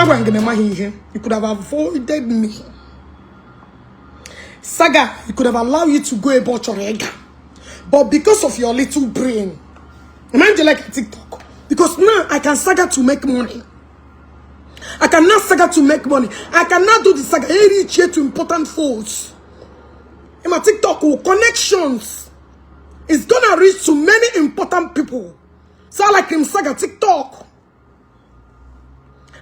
You could have avoided me. Saga, you could have allowed you to go about your egg. But because of your little brain, mind you like a TikTok. Because now I can Saga to make money. I cannot Saga to make money. I cannot do the Saga. I reach here to important folks. In my TikTok, connections is gonna reach to many important people. So I like him Saga TikTok.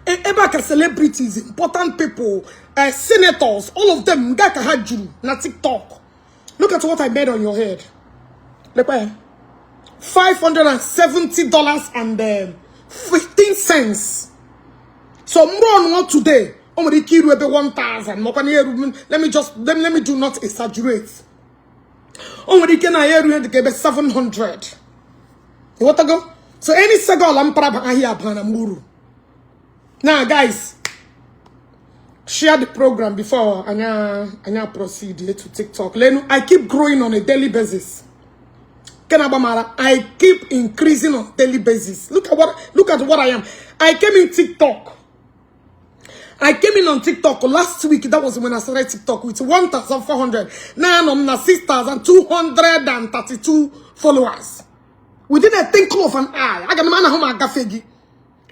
Ebaka celebrities, important people, senators, all of them, Ngaka Haju, na TikTok. Look at what I made on your head. Look where. $570.15. So more on today. Let me do not exaggerate. 700. You want to go? So any Saga lampara here panamuru. Now, guys, share the program before I proceed to TikTok. I keep growing on a daily basis. I keep increasing on a daily basis. Look at what I am. I came in TikTok. I came in on TikTok last week. That was when I started TikTok with 1,400. Now I'm 6,232 followers. Within a twinkle of an eye. I got a man at home at Gafegi.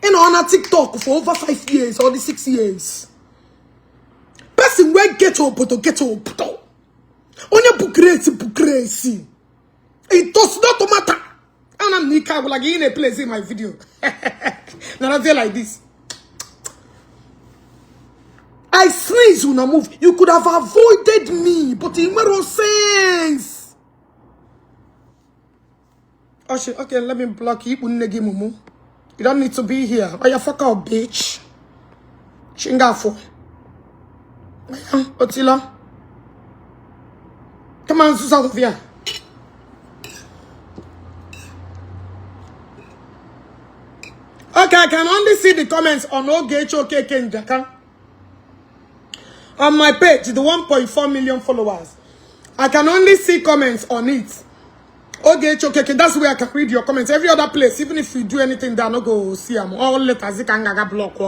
And on TikTok for over 5 years or 6 years. Person where get up to get up. On your book crazy. It does not matter. And I'm Nika will like in a place in my video. Now I feel like this. I sneeze when I move. You could have avoided me, but it made no sense. Oh shit, okay, let me block you. You don't need to be here. Oh, you fuck out, bitch. Chingafo. Otila. Come on, out of here. Okay, I can only see the comments on Ogechi Okeke Njaka. On my page, the 1.4 million followers. I can only see comments on it. Ogechi Okeke, that's where I can read your comments. Every other place, even if you do anything, they're not go see them. All letters, you can get block.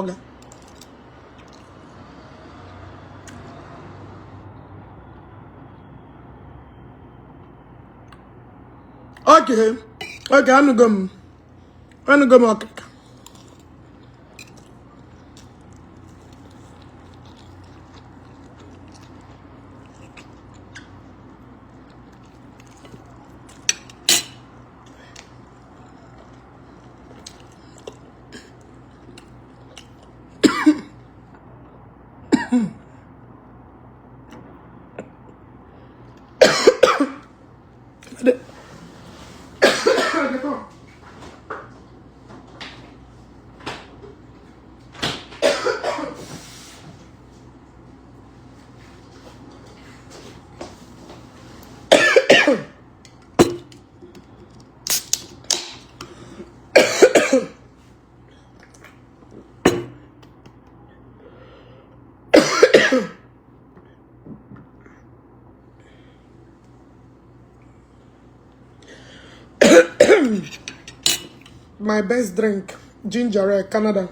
Okay, I'm going to go. My best drink, ginger ale, Canada.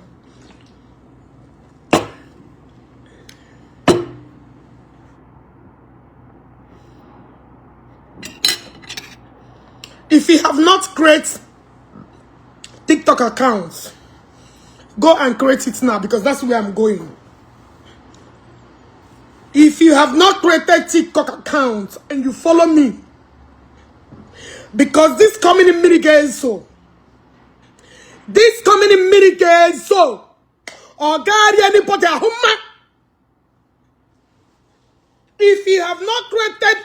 If you have not created TikTok accounts, go and create it now because that's where I'm going. If you have not created TikTok account and you follow me, because this coming in mitigate so. This coming in mitigate so. Or God anybody huma. If you have not created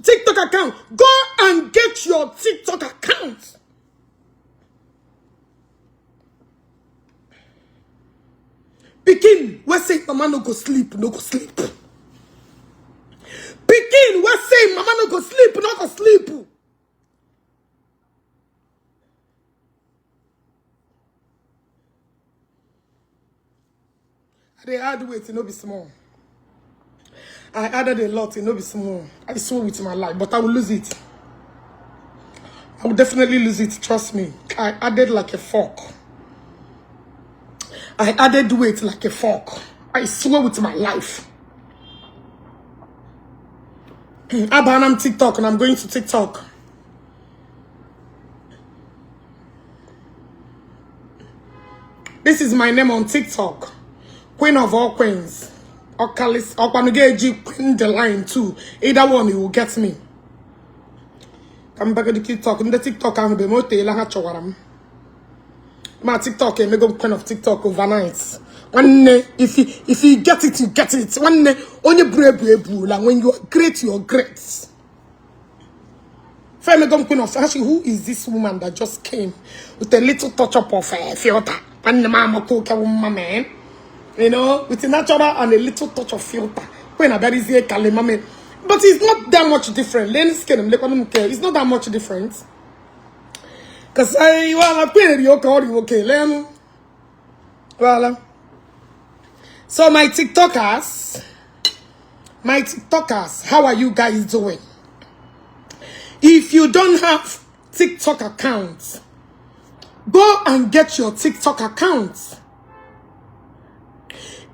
TikTok account, go and get your TikTok account. Begin, we say mama no go sleep, no go sleep. Begin, we say mama no go sleep, no go sleep. They add weight, it no be small. I added a lot, it no be small. I saw with my life, but I will lose it. I will definitely lose it, trust me. I added like a fork. I added weight like a fork. I swear with my life. I'm TikTok and I'm going to TikTok. This is my name on TikTok. Queen of all queens. Okalis, Okwanugeji, Queen the line too. Either one, you will get me. Come back to the TikTok. In the TikTok, I'm be mote la chawaram. My TikTok, I go queen of TikTok overnight. One day, if you get it, you get it. One day, only brave, like when you are great, you are great. Queen of actually, who is this woman that just came with a little touch up of filter? And the mama cook a woman, man. You know, with a natural and a little touch of filter. When a very easy kalimame. But it's not that much different. It's not that much different. Because I want to pay you okay. Voilà. So my TikTokers, how are you guys doing? If you don't have TikTok accounts, go and get your TikTok accounts.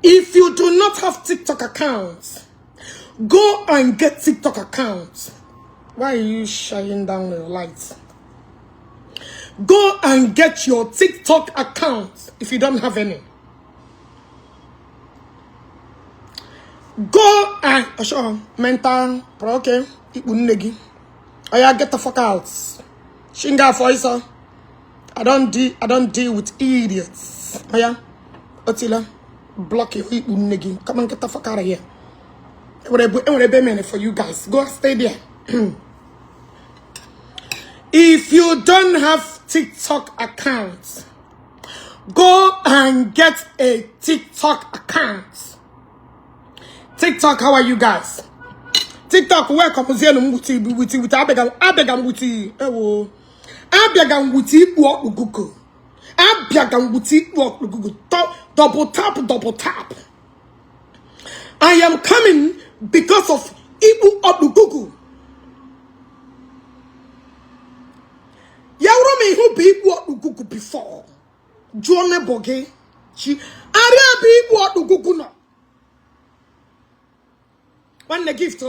If you do not have TikTok accounts, go and get TikTok accounts. Why are you shining down your lights? Go and get your TikTok accounts if you don't have any. Go and mental okay. I get the fuck out. Shinga Foisa. I don't deal with idiots. Aya Otila. Block you. Come and get the fuck out of here. I would be for you guys. Go stay there. If you don't have TikTok accounts, go and get a TikTok account. TikTok, how are you guys? TikTok, welcome with Abegam Wuti. Abegam Wuti walk Google. Abegam Wuti walk Google. Double tap. I am coming because of Igbo of Google. Yawromi who be Igbo of Google before. Joanne Boge. She Aria be Igbo of Google now. When the gift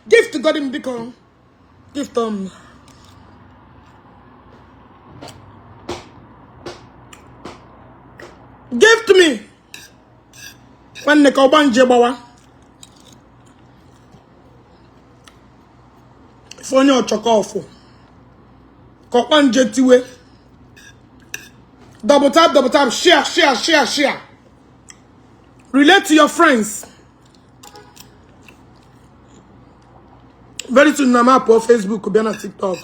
gift to God in Biko. Gift Give to me. When the Kobanje Bawa. For your chocolate. Kobanje Tiwe. Double tap, share. Relate to your friends. Very soon, I'm up on Facebook, could be on TikTok.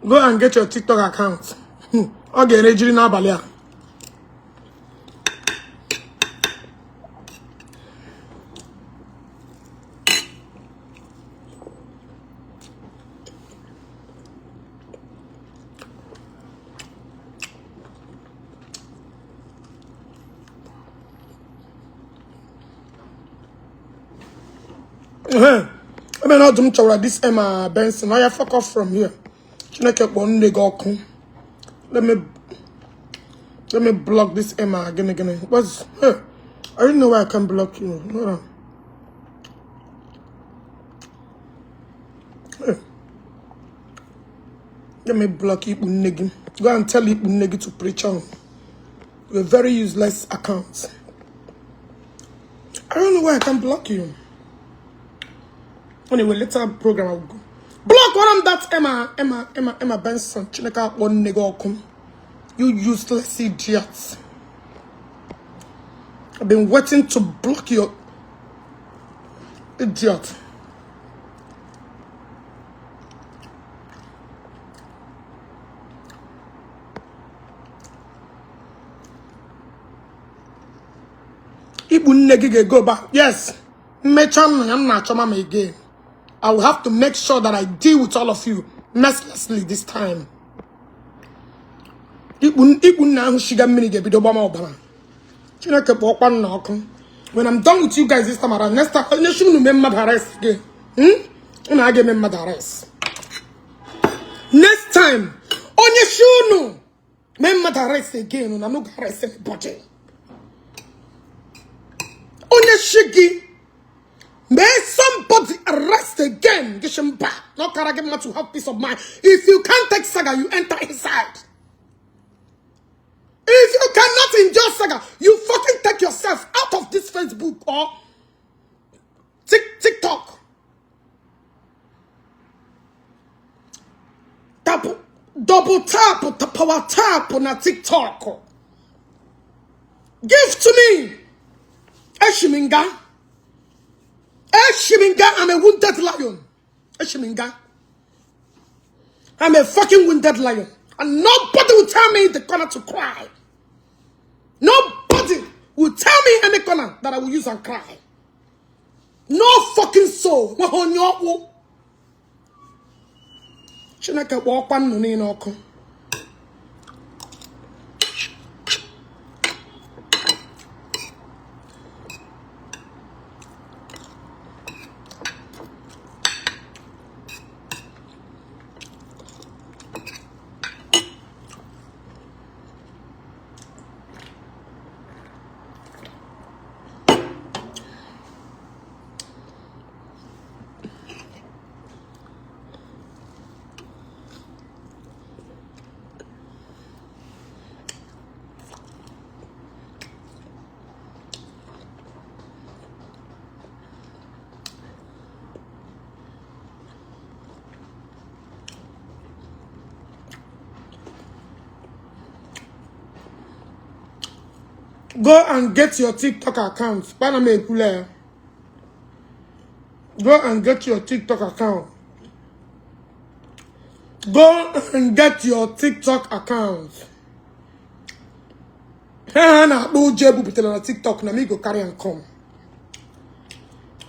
Go and get your TikTok account. Okay, Regina Balia. I mean, not to this Emma Benson. I fuck off from here. Let me block this Emma again. What's I don't know why I can block you. No. Let me block Igbo Negi. Go and tell Igbo Negi to preach on. You're a very useless account. I don't know why I can block you. Anyway, later program I will go. Block one of that Emma Benson. Chineka one nigga. You useless idiots. I've been waiting to block you. Idiot. Ibu negi go back. Yes. I'm not again. I will have to make sure that I deal with all of you mercilessly this time. When I'm done with you guys this time around, next time, you should remember the rest again. I get remember the rest. Next time, on your shoe, remember mad arrest again. I'm not arrest anybody. Onye shigi. May somebody arrest again. Get him back. Not Karagema to have peace of mind. If you can't take Saga, you enter inside. If you cannot enjoy Saga, you fucking take yourself out of this Facebook or TikTok. Double tap, power tap on a TikTok. Give to me. Eshiminga, I'm a wounded lion. Eshiminga. I'm a fucking wounded lion. And nobody will tell me in the corner to cry. Nobody will tell me in the corner that I will use and cry. No fucking soul. Chineke walk one no ni no ko. Go and get your TikTok account. Go and get your TikTok account. Go and get your TikTok account. Na do jebu bitela na TikTok na me go carry and come.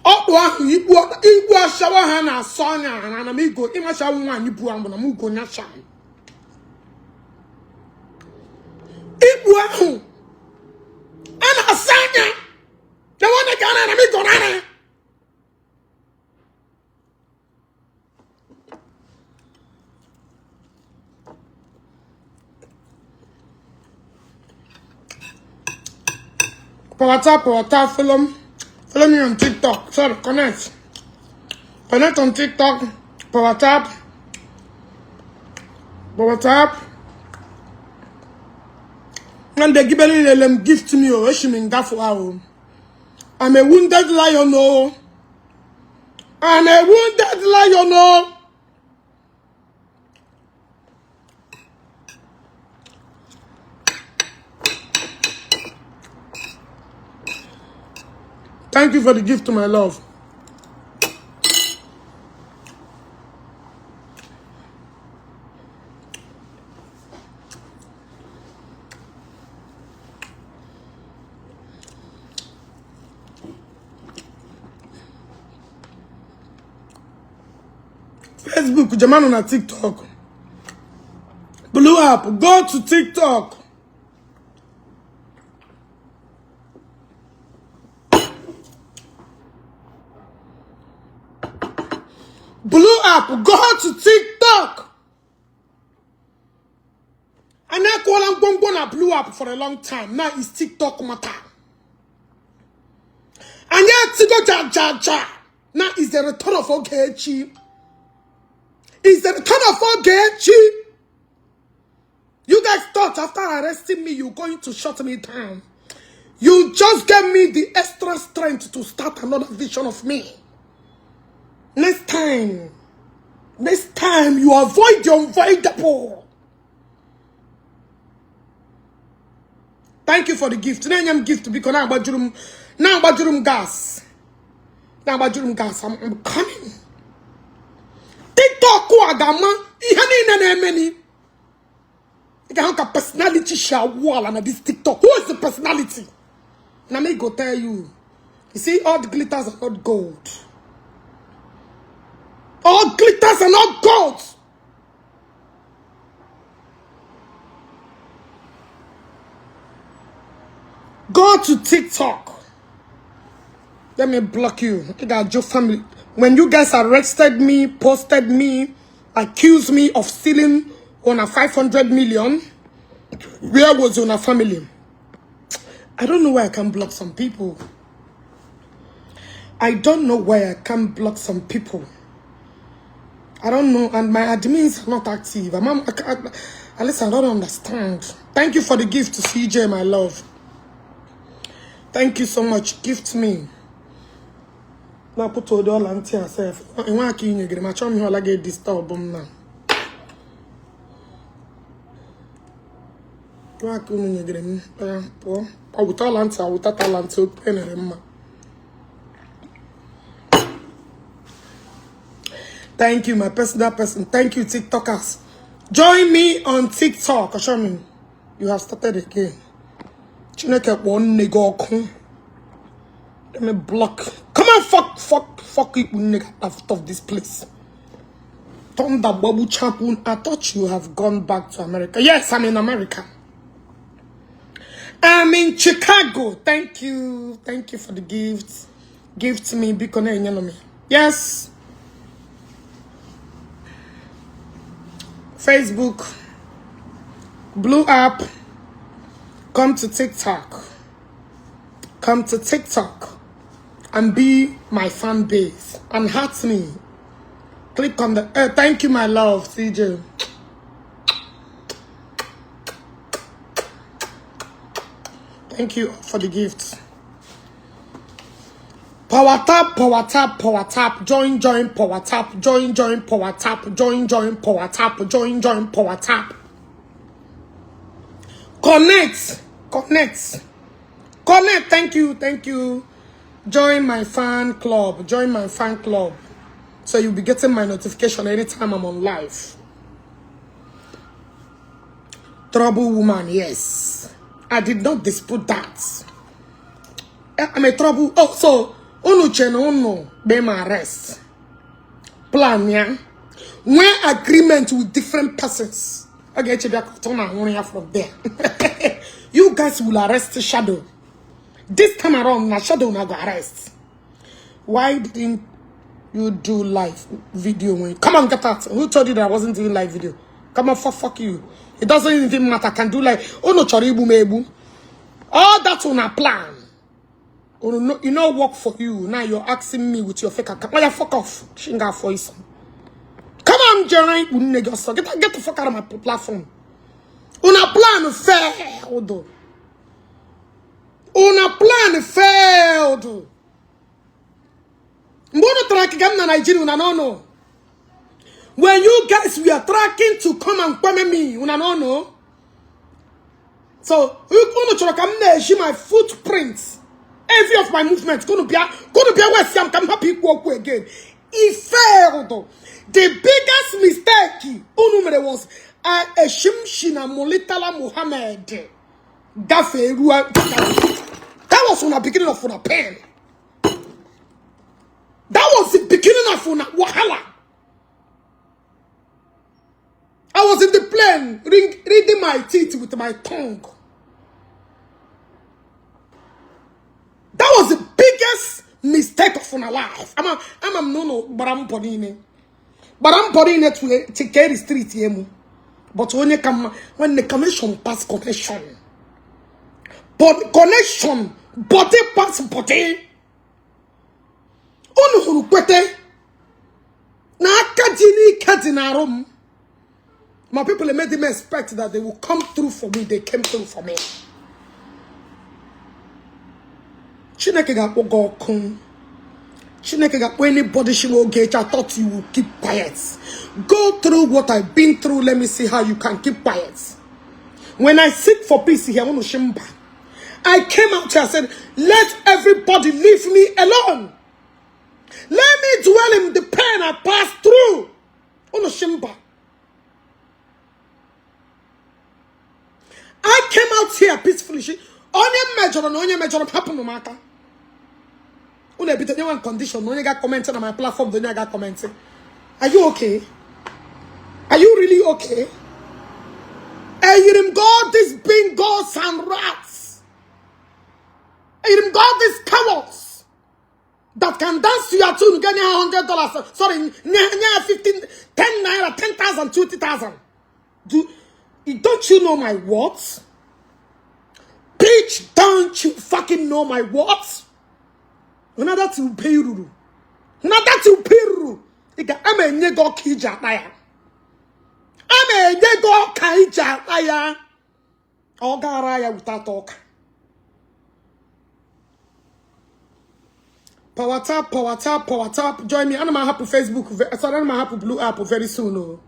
Okwa Igbo shawa ha na sonya na me go ima shawa nwan ibu ambo na mu go nya sha. Igbo ahu ana asanya. The one that can na me go na. Power tap, follow me on TikTok. Sorry, connect on TikTok. Power tap. And they give them gift to me. Oh, I'm a wounded lion. Oh, I'm a wounded lion. Oh. Thank you for the gift to my love. Facebook, Jamano na TikTok. Blue app, go to TikTok. Blue app, go to TikTok. And I call them Bombona Blue app for a long time. Now it's TikTok matter. And yet Tigo ja. Now it's the return of Ogechi. It's the return of Ogechi. You guys thought after arresting me, you're going to shut me down. You just gave me the extra strength to start another vision of me. Next time, you avoid the unavoidable. Thank you for the gift. Now I'm gift because now bajurum gas. I'm coming. TikTok ko agama ihani na many. You can have personality shawala na this TikTok. Who is the personality? Now me go tell you. You see, all the glitters are not gold. All glitters are not gold. Go to TikTok. Let me block you. I got your family. When you guys arrested me, posted me, accused me of stealing on a 500 million, Where was your family? I don't know why I can't block some people. I don't know why I can't block some people. I don't know, and my admins are not active. At least I don't understand. Thank you for the gift to CJ, my love. Thank you so much. Gift me. Now put all the auntie herself. I want to get my chum here like disturb them now. Thank you, my personal person. Thank you, TikTokers. Join me on TikTok. Show me. You have started again. Chineke one nigga. Let me block. Come on, fuck it, nigga, out of this place. Thunder Babu Champion. I thought you have gone back to America. Yes, I'm in America. I'm in Chicago. Thank you. Thank you for the gift. Gift me. Be connected, me. Yes. Facebook. Blue app. Come to TikTok. Come to TikTok. And be my fan base. And heart me. Click on the... thank you, my love, CJ. Thank you for the gift. Power tap, power tap, power tap. Join, power tap. Join, power tap. Join, power tap. Join, power tap. Connect. Thank you. Join my fan club. So you'll be getting my notification anytime I'm on live. Trouble woman, yes. I did not dispute that. I'm a trouble. Oh, so Uno be my arrest. Plan, yeah. When agreement with different persons. Ogechi Okeke from there. You guys will arrest Shadow. This time around, na Shadow na go arrest. Why didn't you do live video when come on, get out? Who told you that I wasn't doing live video? Come on, fuck you. It doesn't even matter. I can do live. Oh no, choribu mebu. All that's on a plan. Oh no, you know work for you. Now you're asking me with your fake account. Why you fuck off? Shinga voice. Come on, Jerry. Get the fuck out of my platform. On a plan failed. On a plan failed. Mbono tracking na Nigeria no. When you guys were tracking to come and come me, no. So you gonna try my footprints. Every of my movements gonna be where I'm come happy walk again. It failed. The biggest mistake was a Shimshina Molitala Muhammad. That was on the beginning of a pen. That was the beginning of una wahala. I was in the plane reading my teeth with my tongue. That was the biggest mistake of my life. I'm no baram podine. Baram podine to carry street yemu. But when the connection pass connection. But connection body pass body. Unu kwete na akajini kadinarum. My people made them expect that they will come through for me. They came through for me. Chineke ga go kun. Chineke ga anybody she will get. I thought you would keep quiet. Go through what I've been through. Let me see how you can keep quiet. When I seek for peace here, I came out here and said, let everybody leave me alone. Let me dwell in the pain I passed through. I came out here peacefully. Only major happen no matter. Only bit of one condition. Only got commenting on my platform. Then I got commenting. Are you okay? Are you really okay? And you got these bingos and rats. And you got these cowards that can dance to your tune, get $100. Sorry, 15, 10 naira, 10,000, 20,000. Don't you know my words? Bitch, don't you fucking know my words? Another to pay you. Another to pay you. I'm a nego kija naya. I'm a nego kaija naya. Ogaraya without talk. Power tap, power tap, power tap. Join me. I'm gonna have Facebook. Sorry, I'm gonna have Blue app very soon. Oh.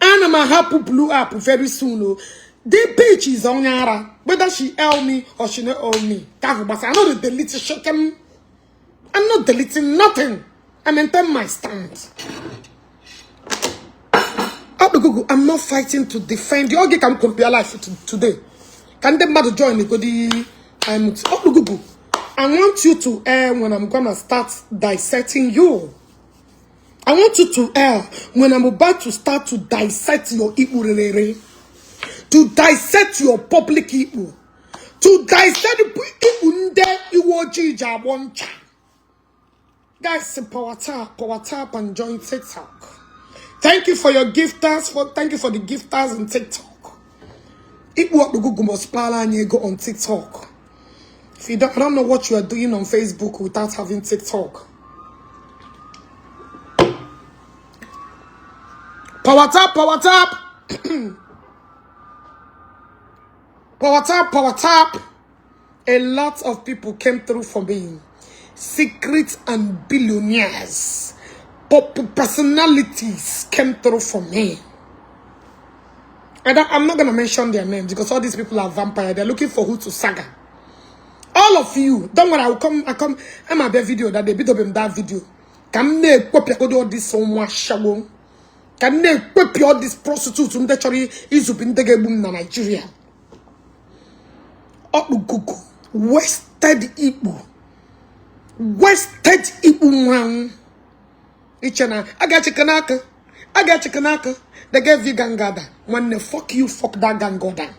I'm gonna have Blue app very soon. Oh. The bitch is on Yara. Whether she owe me or she not owe me. I'm not deleting shit. I'm not deleting nothing. I maintain my stand. I'm not fighting to defend. You all get come compare life today. Can the mother join me? Google. I want you to air when I'm gonna start dissecting you. I want you to air when I'm about to start to dissect your Igbo, to dissect your public Igbo, to dissect Igbo. Guys, power tap and join TikTok. Thank you for your gifters. Thank you for the gifters in TikTok. Igbo Google must go on TikTok. If you don't, I don't know what you are doing on Facebook without having TikTok. Power tap, power tap. Power tap, power tap. A lot of people came through for me. Secrets and billionaires. Personalities came through for me. And I'm not going to mention their names because all these people are vampires. They're looking for who to saga. All of you, don't worry, I'm a video that they beat up in that video. Can they copy all this so much shadow? Can they copy all these prostitutes who actually is up in the game in Nigeria? Oh, Google, wasted Igbo. Wasted Igbo. I got chicken. They gave you gangada. When they fuck you, fuck that gangada.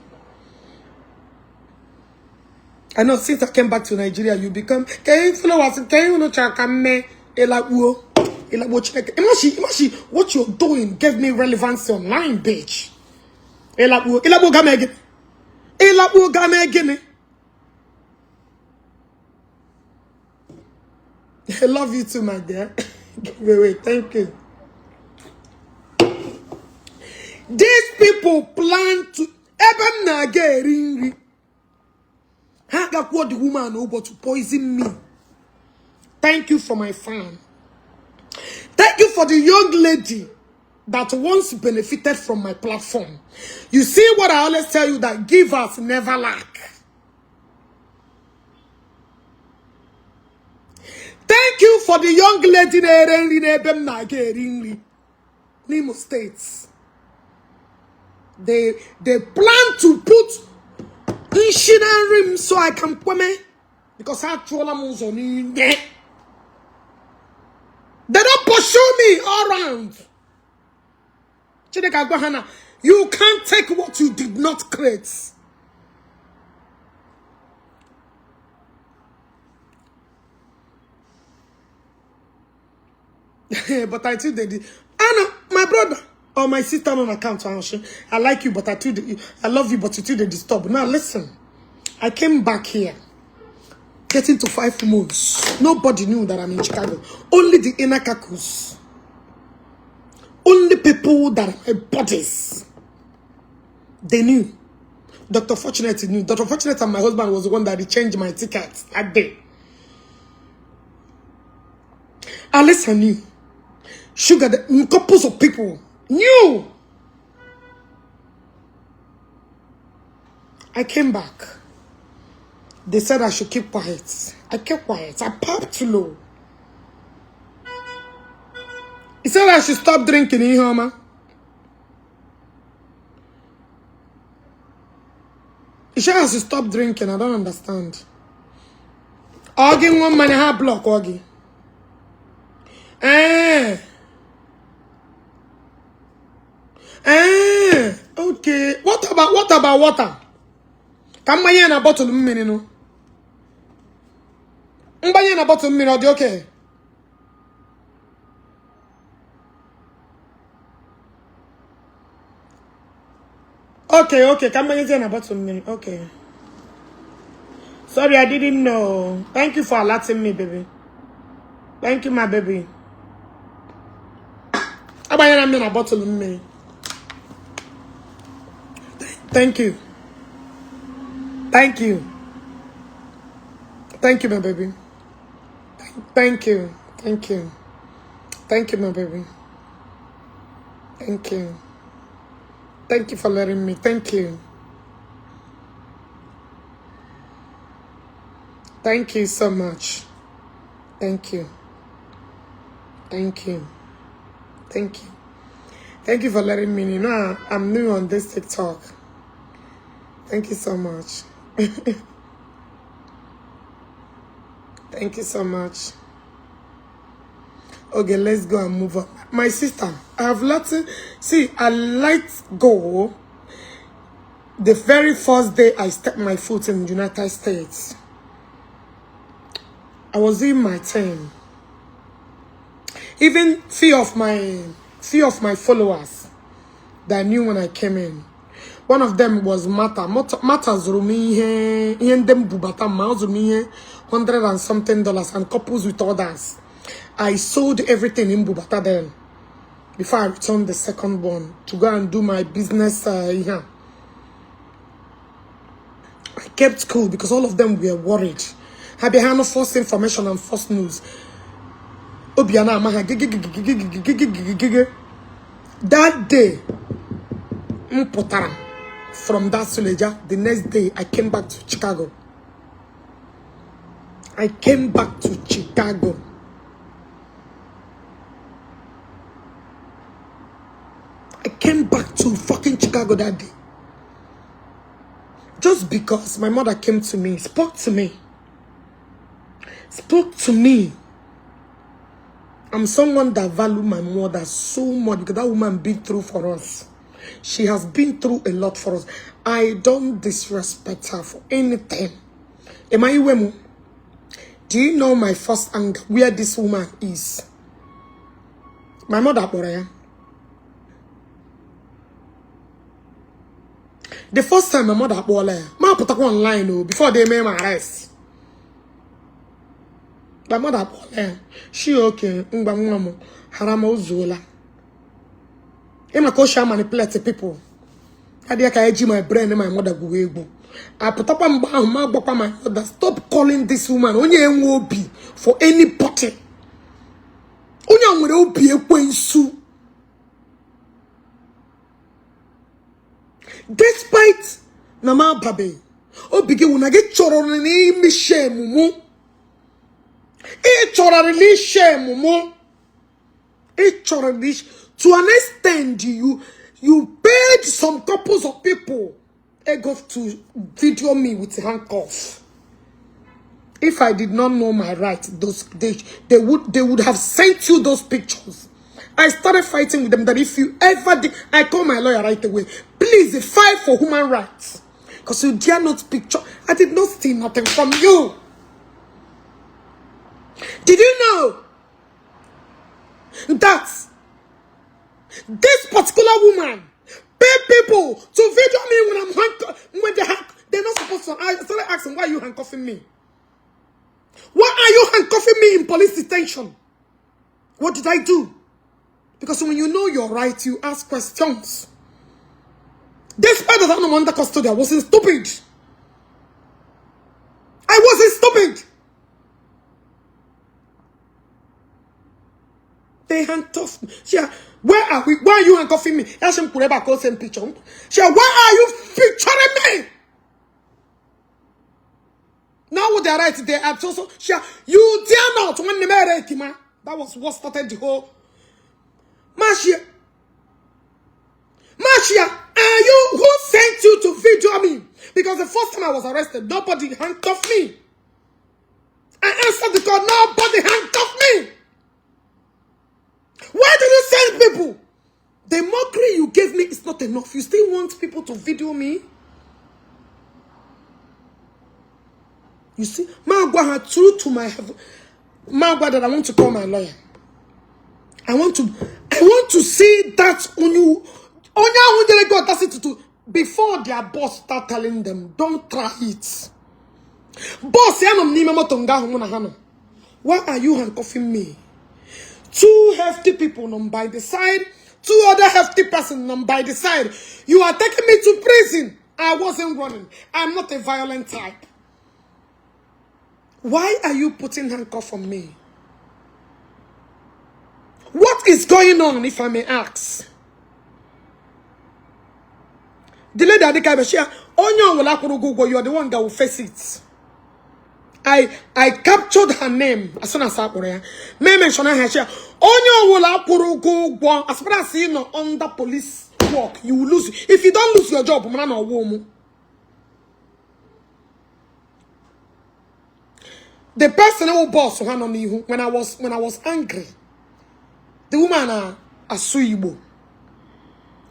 I know since I came back to Nigeria, you become what you're doing gave me relevance online, bitch. I love you too, my dear. Wait, thank you. These people plan to I got what the woman over to poison me. Thank you for my fan. Thank you for the young lady that once benefited from my platform. You see what I always tell you, that givers never lack. Thank you for the young lady in Nimo States. They plan to put insurance rim so I can come because I troll them on there. They don't pursue me all around. You can't take what you did not create. But I think they did. Anna, my brother or my sister on account. I like you, but I love you, but you think they disturb. Now listen, I came back here, getting to 5 months. Nobody knew that I'm in Chicago. Only the inner kakus. Only people that are my bodies. They knew. Dr. Fortunate knew. Dr. Fortunate and my husband was the one that changed my ticket that day. Alice knew. Sugar, the couples of people knew. I came back. They said I should keep quiet. I kept quiet. I popped low. He said I should stop drinking in Homa. He said I should stop drinking. I don't understand. Orgy one man half block Orgy. Okay. What about water? Come buy a bottle of minute, no? Buy a bottle of minute, okay? Okay. Come on, you about me. Okay. Sorry, I didn't know. Thank you for alerting me, baby. Thank you, my baby. I'm in a bottle of me. Thank you. Thank you. Thank you, my baby. Thank you. Thank you. Thank you, my baby. Thank you. Thank you for letting me. Thank you. Thank you so much. Thank you. Thank you. Thank you. Thank you for letting me know. You know, I'm new on this TikTok. Thank you so much. Thank you so much. Okay, let's go and move on. My sister, I have let I let go the very first day I stepped my foot in the United States. I was in my 10. Even few of my followers that I knew when I came in. One of them was Mata's Rumi them Bubata Mauzumi $100 and something and couples with others. I sold everything in Bubata then before I returned the second one to go and do my business here. I kept cool because all of them were worried. I behind false information and false news. That day, from that Suleja, the next day I came back to Chicago. I came back to Chicago. I came back to fucking Chicago that day. Just because my mother came to me, spoke to me. I'm someone that value my mother so much because that woman been through for us. She has been through a lot for us. I don't disrespect her for anything. Do you know my first anger where this woman is? My mother, the first time my mother put online before they made my arrest. My mother, she okay, haramo zola. Ema ko sha manipulate people. Adia ka eji my brain and my mother go ego. I put up my mother. Stop calling this woman onye enwe obi for any party. Onye nwere obi ekwensu. Despite Nama Babe, Obigi when I get choro ni mi shame mumu. To an extent, you paid some couples of people to video me with handcuffs. If I did not know my rights, they would have sent you those pictures. I started fighting with them that if you ever did, I call my lawyer right away. Please fight for human rights. Because you dare not picture. I did not steal nothing from you. Did you know that this particular woman pay people to video me when I'm they're not supposed to. I started asking, why are you handcuffing me? Why are you handcuffing me in police detention? What did I do? Because when you know your right, you ask questions. Despite that I'm under custody, I wasn't stupid. I wasn't stupid. They handcuffed me. Where are we? Why are you handcuffing me? Why are you picturing me? Now with their right, they are also. You dare not when the married him. That was what started the whole. Marcia, who sent you to video me? Because the first time I was arrested, nobody handcuffed me. I answered the call, nobody handcuffed me. Why do you send people? The mockery you gave me is not enough. You still want people to video me? You see, Magwa had true to my heaven. Magwa that I want to call my lawyer. I want to see that on you. On you, that's it to before their boss start telling them, don't try it. Boss, why are you handcuffing me? 2 hefty people on by the side, 2 other hefty persons on by the side. You are taking me to prison. I wasn't running. I'm not a violent type. Why are you putting handcuffs on me? What is going on, if I may ask? The lady at the Kabashia, you're the one that will face it. I captured her name as soon as I put her. May mention her share. Onyo will go as far as you know under police work, you will lose. If you don't lose your job, man or woman. The person who boss when I was angry, the woman Igbo.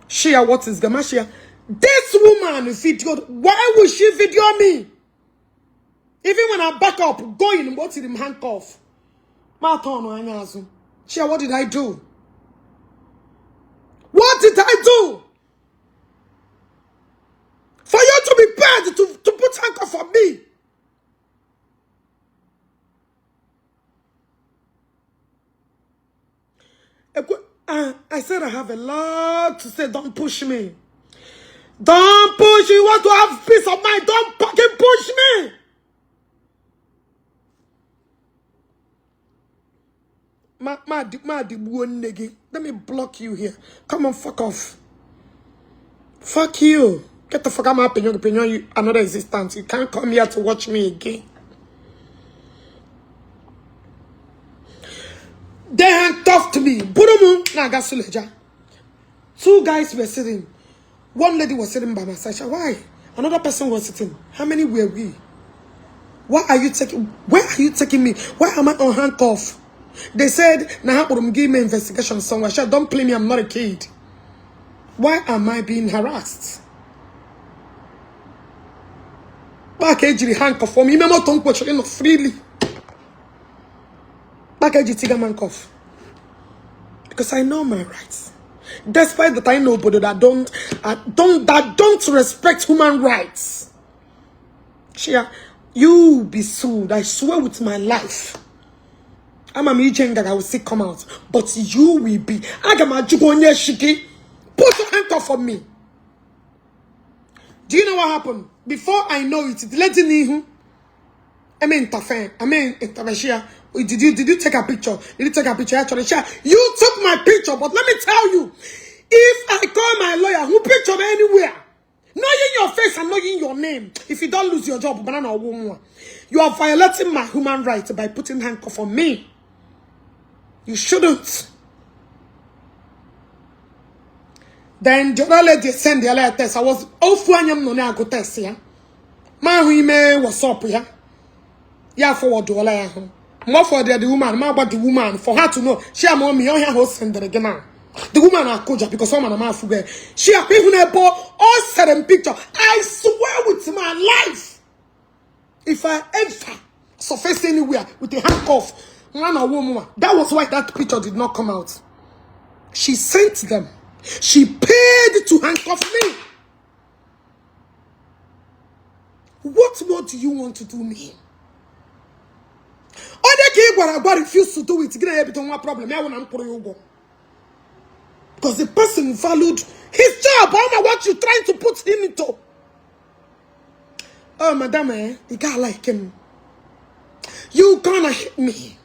Share what is Gamashia. This woman videoed. Why would she video me? Even when I back up, going, what did him handcuff? Share, what did I do? What did I do? For you to be bad to put handcuff on me. I said I have a lot to say. Don't push me. Don't push. You want to have peace of mind. Don't fucking push me. Let me block you here. Come on, fuck off. Fuck you. Get the fuck out of my opinion. You another existence. You can't come here to watch me again. They handcuffed me. Burumu. 2 guys were sitting. 1 lady was sitting by my side. Why? Another person was sitting. How many were we? Where are you taking me? Why am I on handcuff? They said, nah, give me investigation somewhere. Don't blame me, I'm not a kid. Why am I being harassed? Back handcuff for me. Remember, don't watch it freely. Back handcuff. Because I know my rights. Despite that I know nobody that don't respect human rights. Shia, you be sued. I swear with my life. I'm a meeting that I will see come out. But you will be. Put your handcuff on me. Do you know what happened? Before I know it, the lady knew. Did you take a picture? Did you take a picture? Actually, you took my picture, but let me tell you, if I call my lawyer, who picture me anywhere, knowing your face and knowing your name, if you don't lose your job, banana or woman, you are violating my human rights by putting handcuff on me. You shouldn't. Then the other lady sent the other test. I was no go test here. My email was up here. Yeah, forward to all more for the woman, more about the woman, for her to know. She am on me, on her host and again. The woman are coach because someone am fuge. She have even a ball all certain picture. I swear with my life. If I ever surface anywhere with a handcuff, man or woman, that was why that picture did not come out. She sent them. She paid to handcuff me. What more do you want to do me? I refuse to do it. Problem. Because the person valued his job. I don't know what you're trying to put him into. Oh, madam, the guy like him. You're gonna hate me.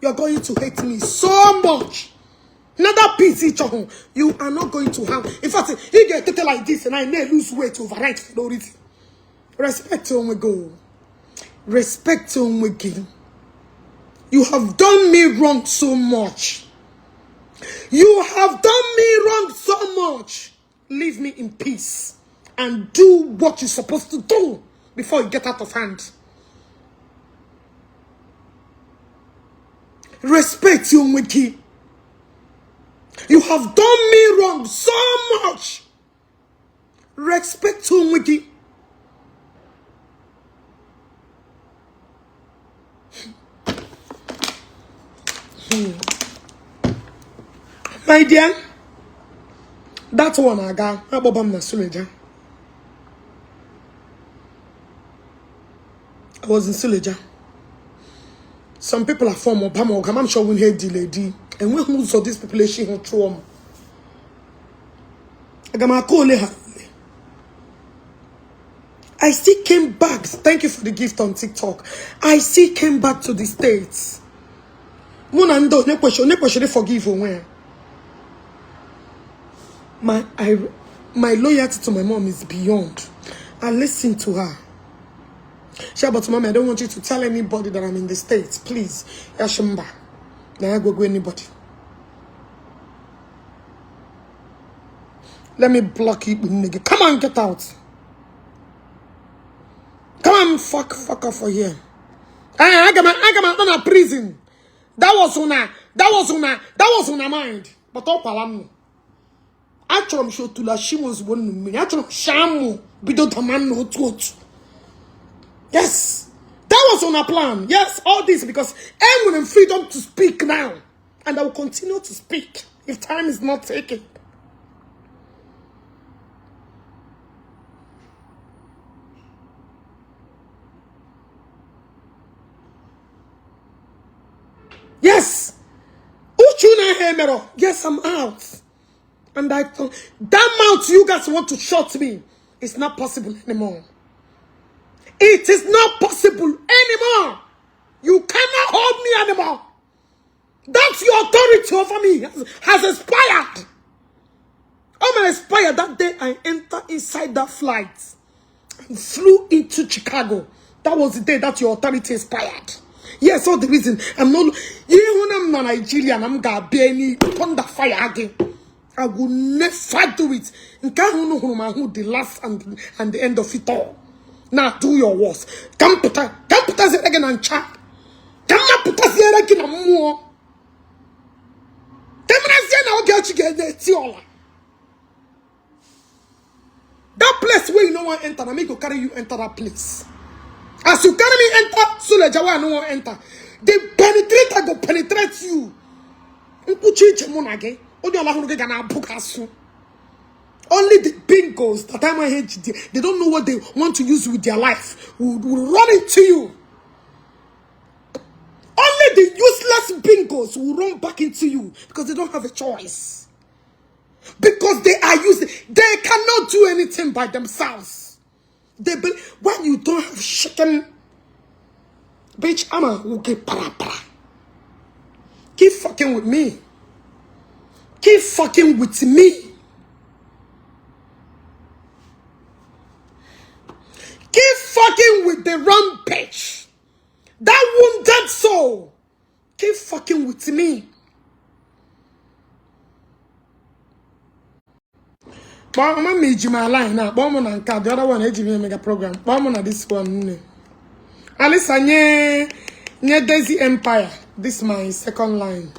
You're going to hate me so much. Another piece each of them. You are not going to have. In fact, he get taken like this and I may lose weight overnight for no reason. Respect to him we go. Respect to him we give. You have done me wrong so much. You have done me wrong so much. Leave me in peace and do what you're supposed to do before you get out of hand. Respect you, Wiki. You have done me wrong so much. Respect you, Wiki. My dear, That one I got. Abobam na Suleja. I was in Suleja. Some people are from Obama. I'm sure we heard the lady. And when who saw this population who throw them. I still came back. Thank you for the gift on TikTok. I still came back to the States. Munando, ne question forgive when. My loyalty to my mom is beyond. I listen to her. But mom, I don't want you to tell anybody that I'm in the States. Please. Yashimba. Now I go anybody. Let me block you, nigga. Come on, get out. Come on, fuck off for here. I got my prison. That was on her mind. But all palam. Actually, show to la she was one me. Actually, shamu bido taman no twot. Yes, that was on our plan. Yes, all this because I'm with freedom to speak now, and I will continue to speak if time is not taken. Yes, yes, I'm out. And I thought, that mouth you guys want to shut me, it's not possible anymore. It is not possible anymore. You cannot hold me anymore. That's your authority over me has expired. I'm expired. That day I entered inside that flight and flew into Chicago. That was the day that your authority expired. Yes, all the reason I'm not. Even I'm not Nigerian. I'm gonna be any under fire again. I will never do it. You can't know who the last and the end of it all. Now do your worst. Come put us again and chat. Come put us here again and more. That place where you no one enter, I make go carry you enter that place. As you carry me enter, so the Jawa no one enter. They penetrate, I go penetrate you. Only the bingos that I'm HD, they don't know what they want to use with their life. Will run into you. Only the useless bingos will run back into you because they don't have a choice. Because they are using, they cannot do anything by themselves. When you don't have chicken, bitch, I'm a okay para. Keep fucking with me. Keep fucking with me. Keep fucking with the wrong bitch. That wounded soul. Keep fucking with me. But I'm making my line now. But I'm on the other one. I'm mega program. But I'm on this one. Alice, nye Desi Empire. This is my second line.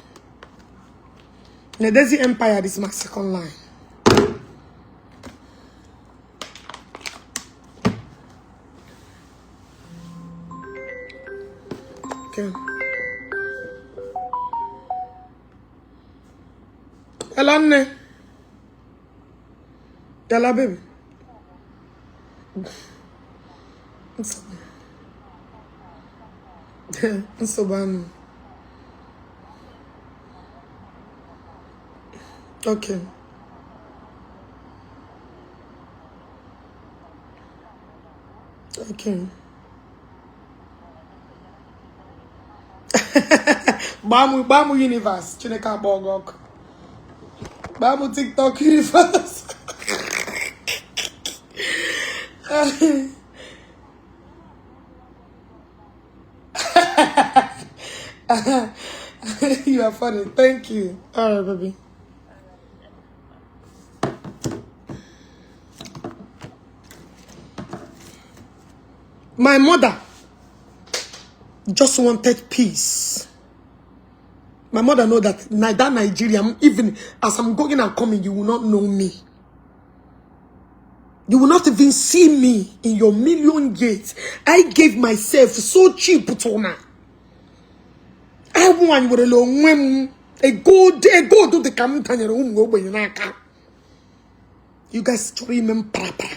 Nye Desi Empire. This is my second line. Okay. Hello, Anne. Hello, baby. It's so bad. Okay. Okay. Bamu universe. Chineka Bogok. Bamu TikTok universe. You are funny. Thank you. All right, baby. My mother just wanted peace. My mother know that that Nigeria, even as I'm going and coming, you will not know me. You will not even see me in your million gates. I gave myself so cheap to her. I want you with a long a good to the campaign room go when you You guys try me para.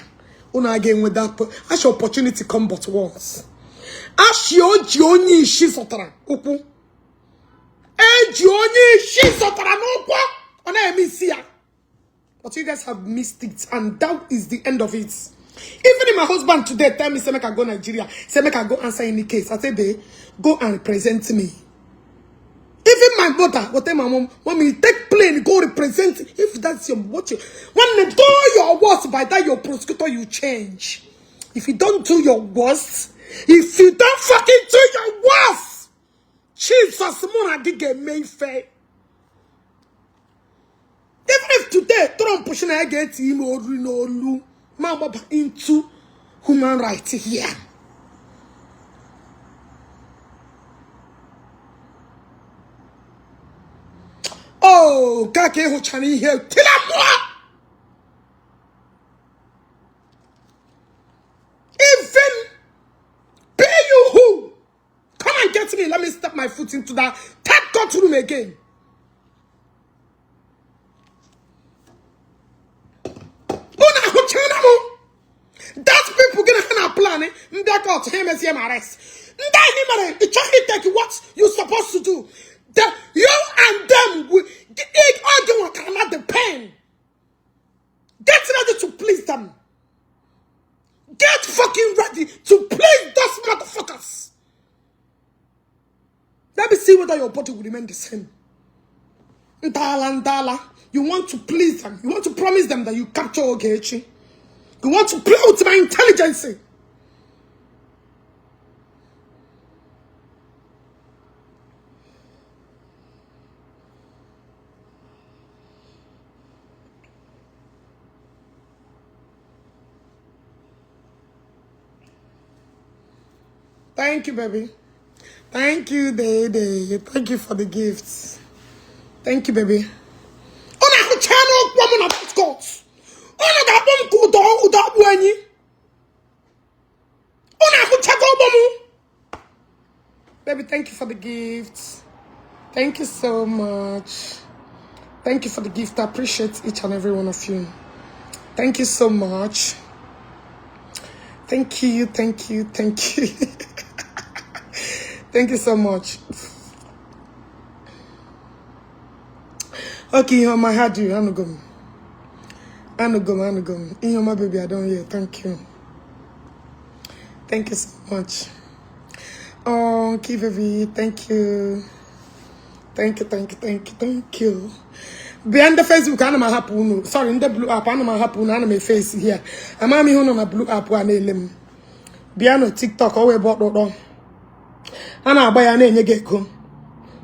Una again with that. As your opportunity come but once. As your Joni Shisotara. Upu. Joni Shisotara no kwa. Ona emisia. But you guys have missed it, and that is the end of it. Even if my husband today tell me, say, make I go Nigeria, say, make I go answer any case, I say, babe, go and represent me. Even my mother, what tell my mom, mommy, take plane, go represent. If that's your what you when you do your worst, by that your prosecutor you change. If you don't do your worst, if you don't fucking do your worst, Jesus, Mona did get me fair. Even if today Trump pushing against him or no mama into human rights here. Oh, Kake ho chani here. Tilamwa. Even pay you who? Come and get me. Let me step my foot into that CapCut room again. That's people gonna have a plan. Back out him as him arrest. It take what you're supposed to do. You and them will argue cannot depend. Get ready to please them. Get fucking ready to please those motherfuckers. Let me see whether your body will remain the same. Ndala. You want to please them. You want to promise them that you capture Ogechi. You want to play with my intelligence. Thank you, baby. Thank you, Day. Thank you for the gifts. Thank you, baby. On a channel woman of Scots. Baby, thank you for the gifts. Thank you so much. Thank you for the gift. I appreciate each and every one of you. Thank you so much. Thank you. Thank you so much. Okay, on my heart, you. I'm going. In your my baby, I don't hear. Thank you. Thank you so much. Oh, Key baby, thank you. Thank you. Behind the Facebook, I'm happy. Sorry, in the blue app, I'm happy. I'm my face here. I'm on a blue app one element. Behind TikTok, always bought. I'm buy a name you get go.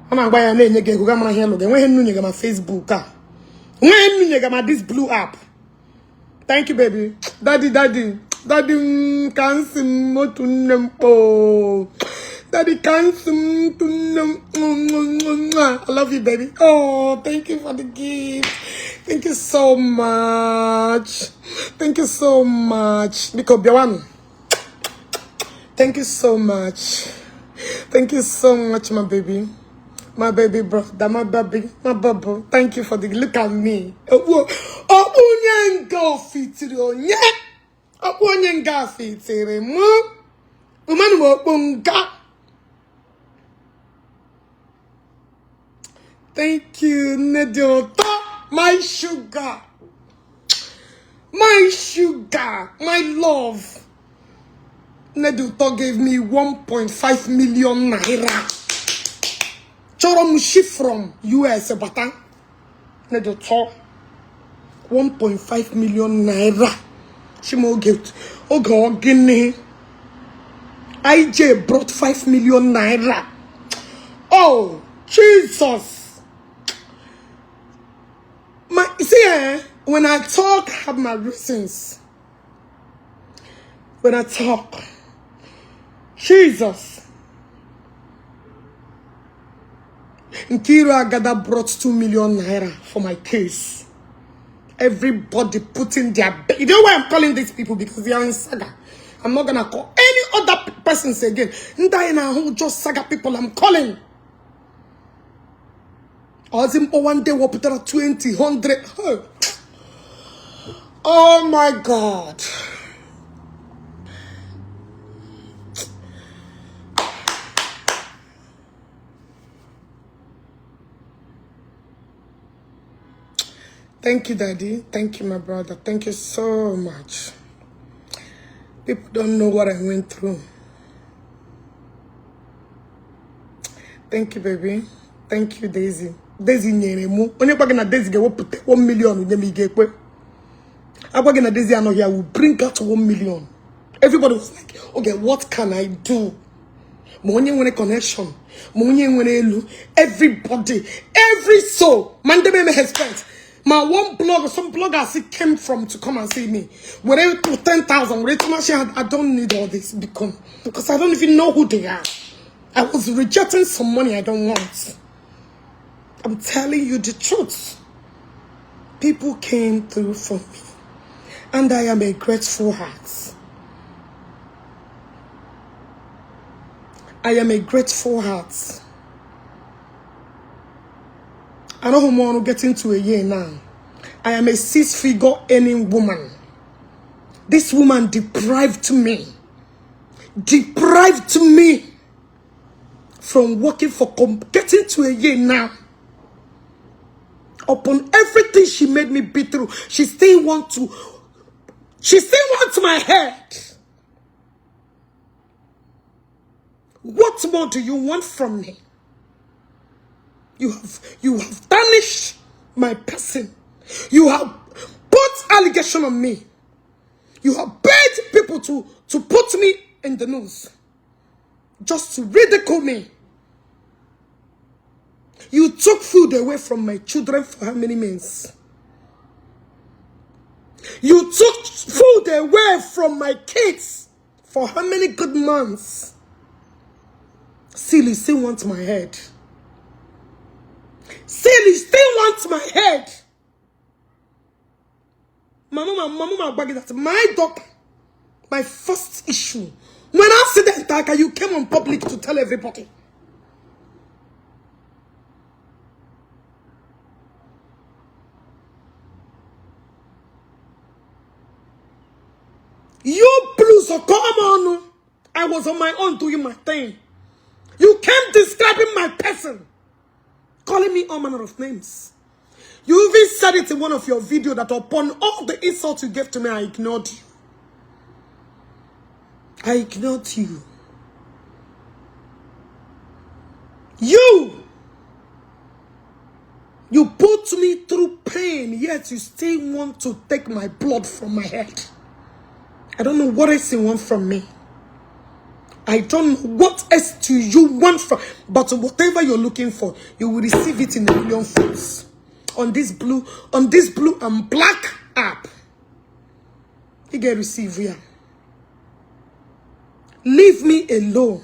I'm buy a name you get go. I'm here looking. When you get my Facebook, when you get my this blue app. Thank you, baby. Daddy, can't see more to nempo. Daddy, can't see to I love you, baby. Oh, thank you for the gift. Thank you so much. Because Biawan. Thank you so much. My baby. My baby brother, my bubble. Thank you for the look at me. Thank you, Nedota, my sugar, my love. Nedota gave me 1.5 million naira. Choromushi from US, Batang. Nedota 1.5 million naira. She mo get. Oh, Guinea. IJ brought 5 million naira. Oh, Jesus. When I talk, I have my reasons. When I talk, Jesus. Nkiru Agada brought 2 million naira for my case. Everybody putting their... You know why I'm calling these people? Because they are in Saga. I'm not going to call any other persons again. Just Saga people I'm calling. One day we'll put 20, 100. Oh my God. Thank you, Daddy. Thank you, my brother. Thank you so much. People don't know what I went through. Thank you, baby. Thank you, Daisy. Daisy nyeremu. Onye kwa na Daisy get 1 million with them igekwe. Agwa na Daisy ano here will bring out 1 million. Everybody was like, okay, what can I do? Monye nwere connection. Monye nwere elu. Everybody, every soul. Mandebe me expect. My one blogger, some bloggers came from to come and see me. Whatever 10,000, I don't need all this because I don't even know who they are. I was rejecting some money I don't want. I'm telling you the truth. People came through for me. And I am a grateful heart. I am a grateful heart. I don't want to get into a year now. I am a 6-figure earning woman. This woman deprived me from working for getting to a year now. Upon everything she made me be through, she still wants my head. What more do you want from me? You have tarnished my person. You have put allegation on me. You have paid people to put me in the news. Just to ridicule me. You took food away from my children for how many months? You took food away from my kids for how many good months? Still, you still want my head. Still, you still want my head. Mama, that my daughter, my first issue. When accident, you came on public to tell everybody. You blew, so come on. I was on my own doing my thing. You came describing my person, calling me all manner of names. You even said it in one of your videos that upon all the insults you gave to me, I ignored you. I ignored you. You put me through pain, yet you still want to take my blood from my head. I don't know what else you want from me. I don't know what else do you want from, but whatever you're looking for, you will receive it in a million folds. On this blue and black app. You get receive here. Leave me alone.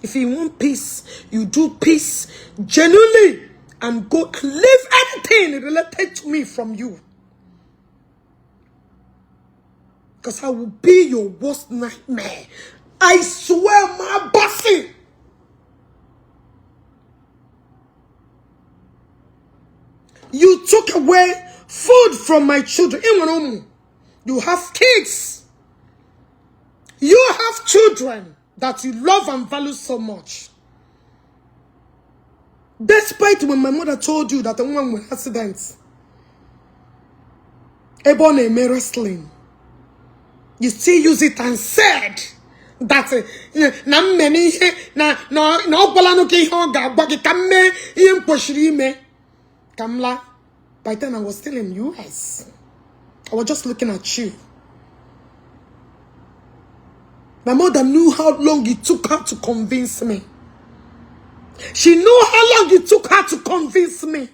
If you want peace, you do peace genuinely and go and leave anything related to me from you. Because I will be your worst nightmare. I swear, my bossy. You took away food from my children. You have kids. You have children that you love and value so much. Despite when my mother told you that the woman with accidents, Ebony may wrestling, you still use it and said that by then I was still in US. I was just looking at you. My mother knew how long it took her to convince me. She knew how long it took her to convince me.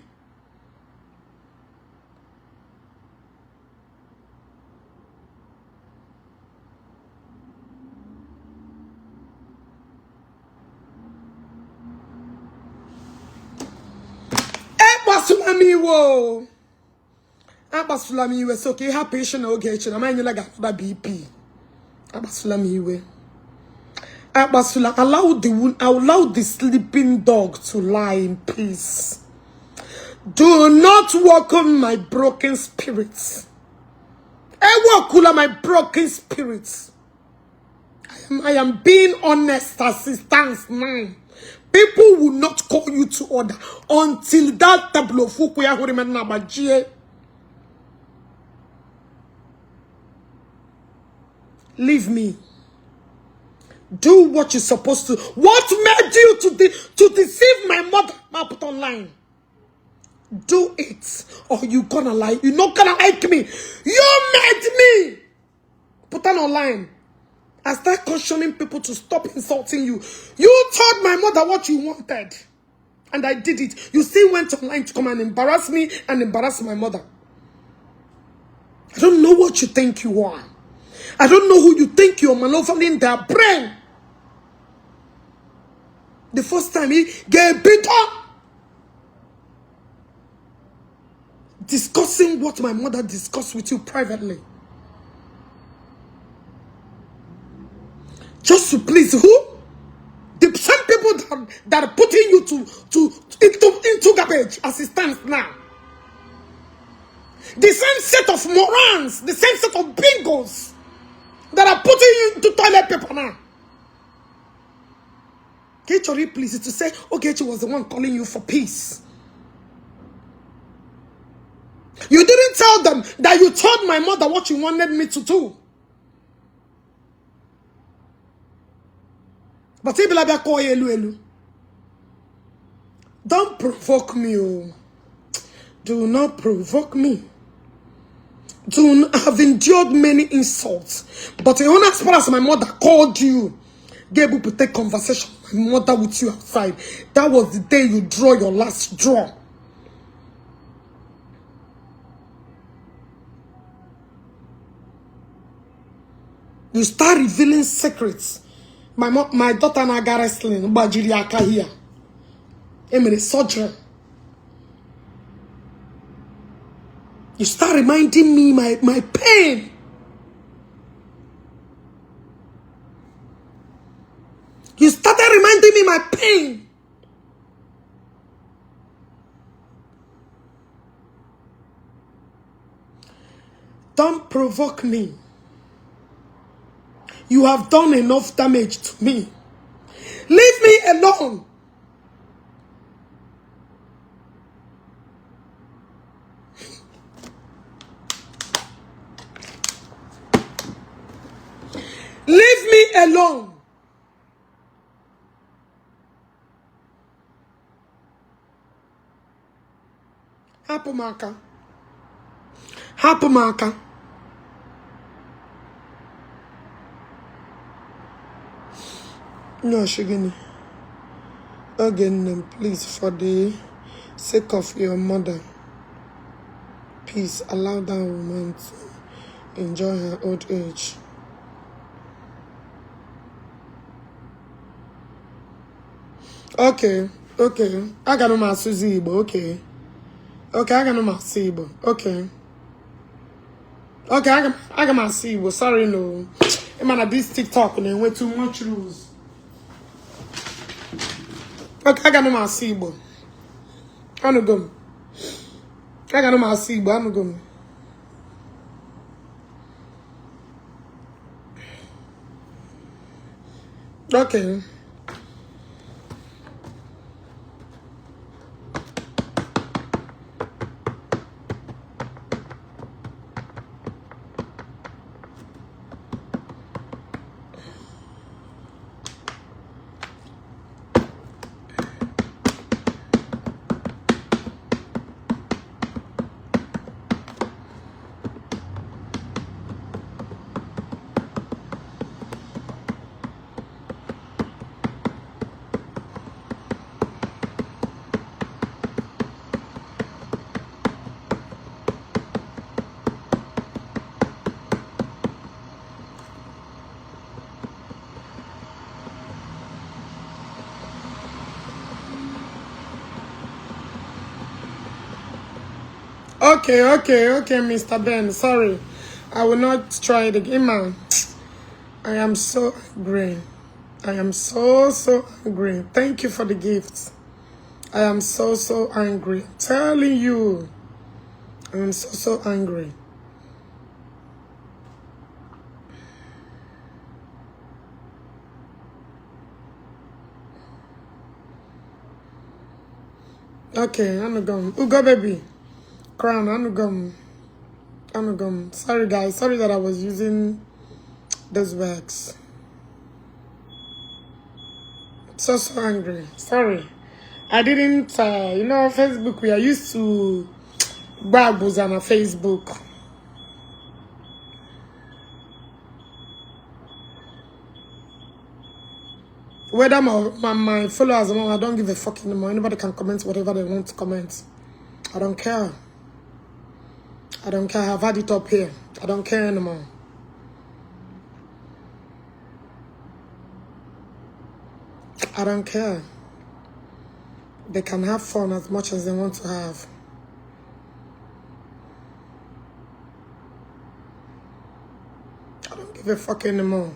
Abasulami was okay. Have patient Ogechi. I'm going to BP. Abasulami. Abasula, allow the sleeping dog to lie in peace. Do not welcome my broken spirits. cooler my broken spirits. I am being honest as it stands now. People will not call you to order until that tableau fukuya hurimena bajie. Leave me. Do what you're supposed to. What made you to deceive my mother? I put online. Do it, or you gonna lie. You're not gonna like me. You made me. Put on online. I start cautioning people to stop insulting you. You told my mother what you wanted, and I did it. You still went online to come and embarrass me and embarrass my mother. I don't know what you think you are. I don't know who you think you're maneuvering their brain. The first time he get beat up. Discussing what my mother discussed with you privately. Just to please who? The same people that are putting you into garbage as it stands now. The same set of morons, the same set of bingos that are putting you into toilet paper now. Ogechi, please, to say Ogechi was the one calling you for peace. You didn't tell them that you told my mother what you wanted me to do. But don't provoke me. Oh. Do not provoke me. Have endured many insults. But as far as my mother called you, gave able to take conversation with my mother with you outside. That was the day you draw your last draw. You start revealing secrets. My daughter Naga wrestling, Bajiriaka here. Emily surgery. You start reminding me my pain. You started reminding me my pain. Don't provoke me. You have done enough damage to me. Leave me alone. Leave me alone. Hapumaka. Hapumaka. No, Shigini. Again, please, for the sake of your mother, please allow that woman to enjoy her old age. Okay. I got no more Igbo. Okay, I got no more Igbo. Okay, I got my Igbo. Sorry, no. I'm gonna be TikTok and went too much rules. Okay, I got no more Igbo. I no go. I got no more Igbo. I no go. Okay. Okay, Mr. Ben. Sorry. I will not try it again, man. I am so angry. I am so angry. Thank you for the gifts. I am so angry. I'm telling you. I am so angry. Okay, Anugum. Ugo baby. Crown, Anugum. Anugum. Sorry guys, sorry that I was using those words. So angry. Sorry. I didn't, you know, Facebook, we are used to babbles on a Facebook. Whether my followers or I don't give a fuck anymore. Anybody can comment whatever they want to comment. I don't care. I don't care. I've had it up here. I don't care anymore. I don't care. They can have fun as much as they want to have. I don't give a fuck anymore.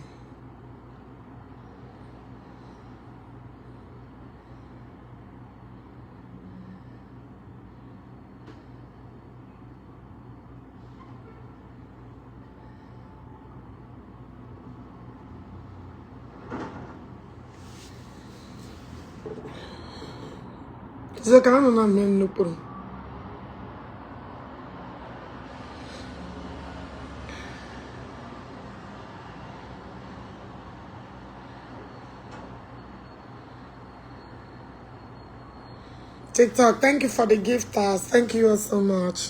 TikTok, thank you for the gifters. Thank you all so much.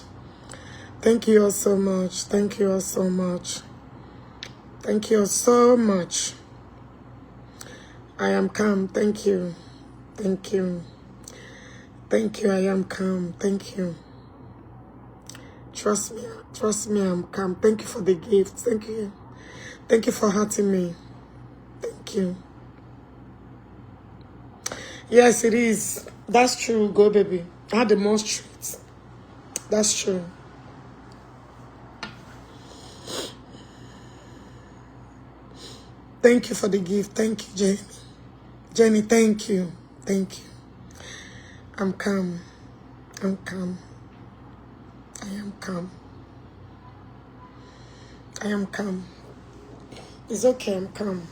Thank you all so much. Thank you all so much. Thank you all so much. I am calm. Thank you. Thank you. Thank you. I am calm. Thank you. Trust me. Trust me. I'm calm. Thank you for the gift. Thank you. Thank you for hurting me. Thank you. Yes, it is. That's true. Go, baby. I demonstrate. That's true. Thank you for the gift. Thank you, Jenny. Jenny, thank you. Thank you. I'm calm. I'm calm. I am calm. I am calm. It's okay, I'm calm.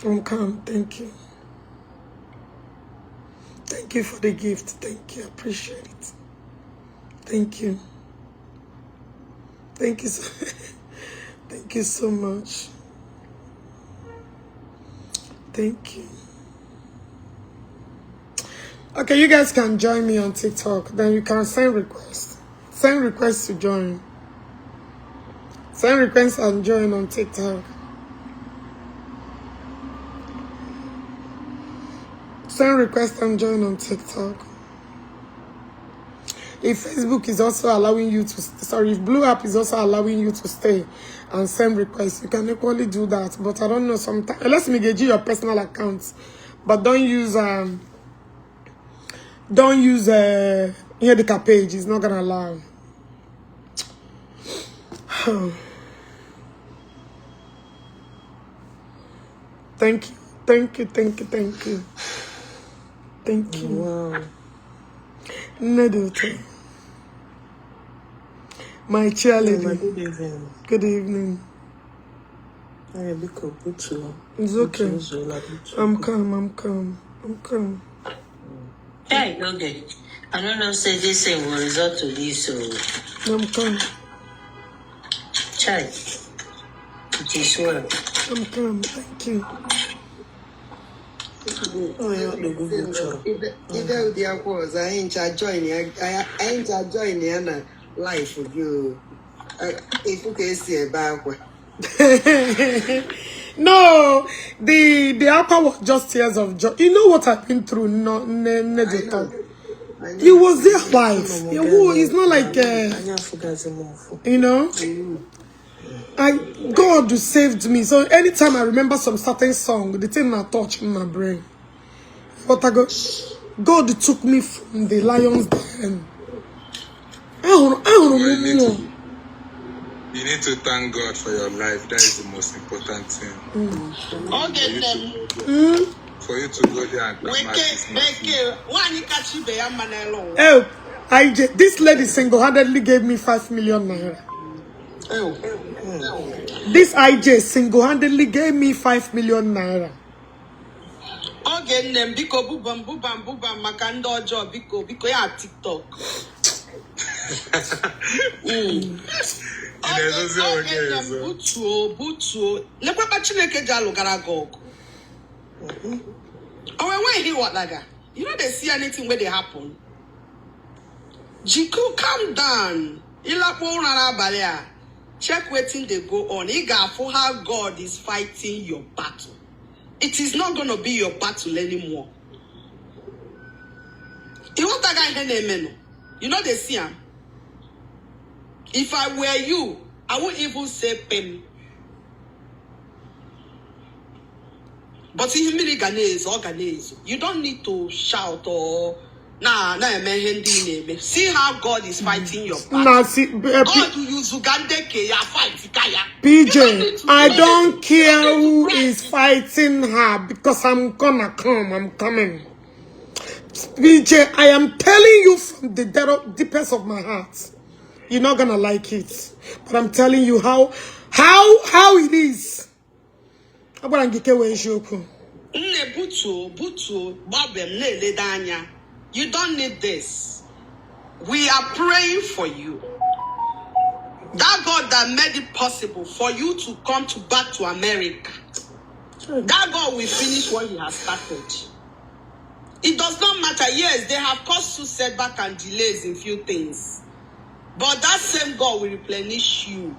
I'm calm, thank you. Thank you for the gift. Thank you. I appreciate it. Thank you. Thank you so thank you so much. Thank you. Okay, you guys can join me on TikTok. Then you can send requests. Send requests to join. Send requests and join on TikTok. Send requests and join on TikTok. If Facebook is also allowing you to, sorry, if Blue App is also allowing you to stay and send requests, you can equally do that. But I don't know, sometimes, unless me get you your personal accounts, but don't use here the page. It's not gonna allow. Thank you, thank you, thank you, thank you, thank you. Wow. Neduto. My cheerleader. Good evening. Good evening. It's okay. I'm calm, I'm calm, I'm calm. Hey, okay. I don't know, say this thing will result to this, so. I'm calm. Chai. It is well. I'm calm, thank you. Oh, yeah, the Google show. If the was, I ain't joining life with you. If you can see about No, the upper was just tears of joy. You know what I've been through, no, He was there live. It's not like, you know, God saved me. So anytime I remember some certain song, the thing I touch in my brain. But God took me from the lion's den. You need to thank God for your life. That is the most important thing. For you to go there and come back. Oh, IJ, this lady single-handedly gave me 5 million naira. This IJ single-handedly gave me 5 million naira. Okay, nem biko bubam makando ojo biko ya TikTok. Butuo. Lekwa pa Chineke jalu garagog. When he what like that? You know they see anything where they happen. Jiku, calm down. Check waiting they go on. For how God is fighting your battle. It is not going to be your battle anymore. You want that guy name? You know they see him. If I were you, I would even say Pem. But if you Ghanese or Ghanese, you don't need to shout or see how God is fighting your battle. God will use Uganda fight PJ, I don't care who is fighting her because I'm gonna come. I'm coming. PJ, I am telling you from the deepest of my heart. You're not gonna like it, but I'm telling you how it is. I'm gonna get away, Shoko. You don't need this. We are praying for you. That God that made it possible for you to come back to America. That God will finish what he has started. It does not matter. Yes, they have caused you setback and delays in few things. But that same God will replenish you.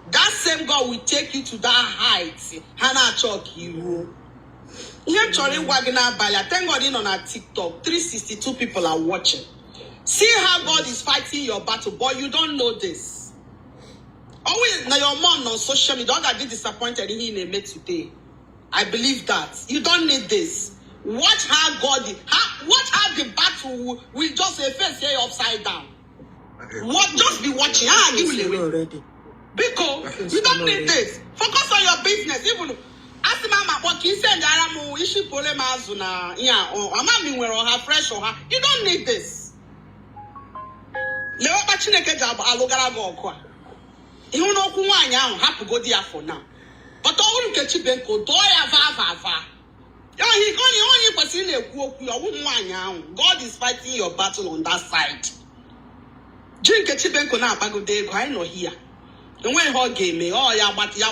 That same God will take you to that height. Hana Chok you. Thank God on our TikTok, 362 people are watching. See how God is fighting your battle, but you don't know this. Always now your mom on social media, don't get disappointed in him today. I believe that. You don't need this. Watch how God watch how the battle will just face here upside down. What just be watching. Already. Because you don't need this. Focus on your business. Even ask mama what you send aramu ishi pole mazuna amami nwere oha fresh oha. You don't need this. Lewa pa Chineke jab alugara go okwa. Ihu no okwu nwanya ahụ hapụ go dia for now. But all Ogechi Benko do ya va. Only person na-ekwu okwu owu nwanya ahụ. God is fighting your battle on that side. Ogechi Benko na agbagode ego I know here. Enwe ho game ya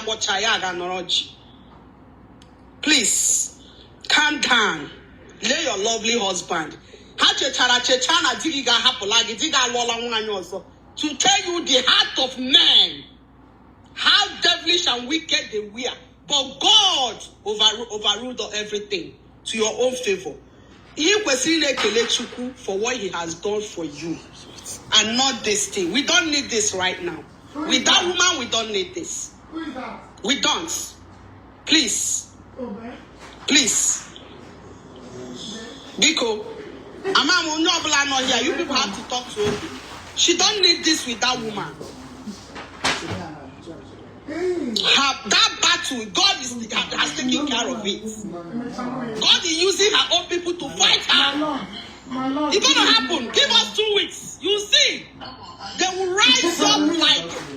gbocha ya ga noroji. Please, calm down. Lay your lovely husband. To tell you the heart of man, how devilish and wicked they were. But God overruled everything to your own favor. For what he has done for you. And not this thing. We don't need this right now. With that woman, we don't need this. We don't. Please. Please. Biko, not here. You people have to talk to her. She don't need this with that woman. That battle, God has taken care of it. God is using her own people to fight her. It's gonna happen. Give us 2 weeks. You see, they will rise up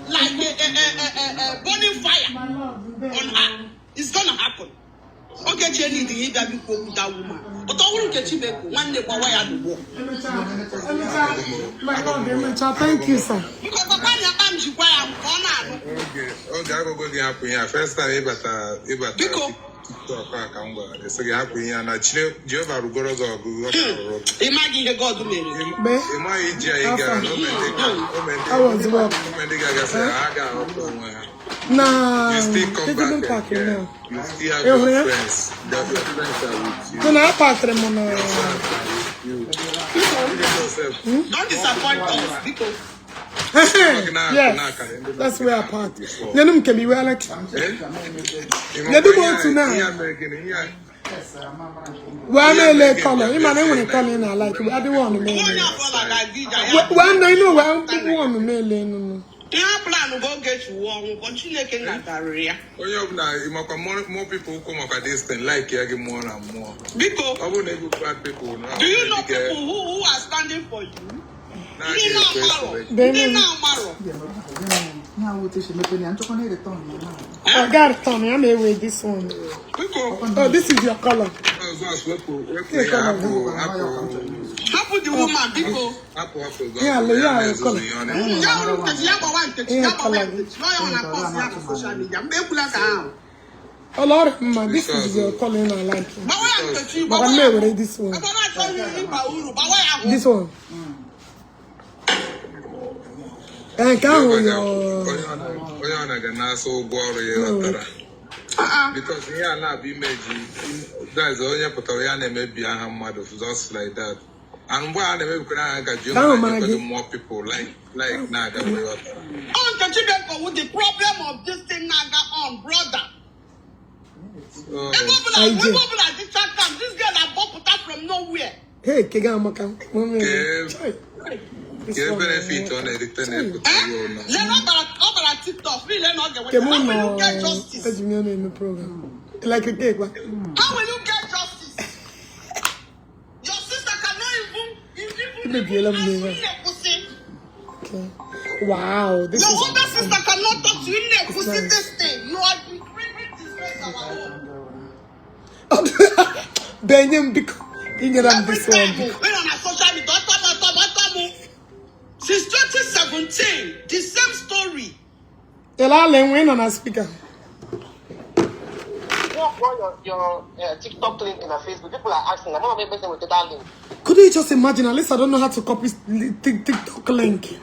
like a burning fire on her. It's gonna happen. Okay, Jenny, the that woman. But I won't get you back. One day, why are you? Thank you, sir. Because the man you buy, I'm gone. Okay, I go the happen here. First time, because so you happen here and actually, Jehovah will go. Imagine the God who made it. I was nah, you still come back again. You still have your friends. Your friends are with you. Don't disappoint us, because yes, that's where I parked. Nenum can be well like. They do go to now. Where may color? You man, I want to come in. I like. I don't want to mail. One, I know where people want to mail. Plan to go get you one, continue making that area. More people come up at this thing, like you more and more. Because I won't able to people now. Do you know people who are standing for you? I got it, Tommy. I'm here with this one. Oh, this is your color. Happy the woman, people. Yeah, your color. Oh Lord, man, this is your color and I like it. But I'm here with this one. This one. And come with your... Because we are not image, that's only Potarian maybe I have mother just like that. And why they maybe more people like Naga. With the problem of this thing Naga on, brother. This girl that bought out from nowhere. Hey, Kegamaka. Benefit on it. When you get justice? In the program. Like a cake. How will you get justice? Your sister cannot even okay. Wow, this your is older sister cannot talk to you in there. Nice. This thing. You are bringing disgrace our home. Benjamin, this one. Since 2017, the same story. Went on a speaker. Your TikTok link in a Facebook. People are asking, I'm not able to with that link. Could you just imagine? At least I don't know how to copy TikTok link.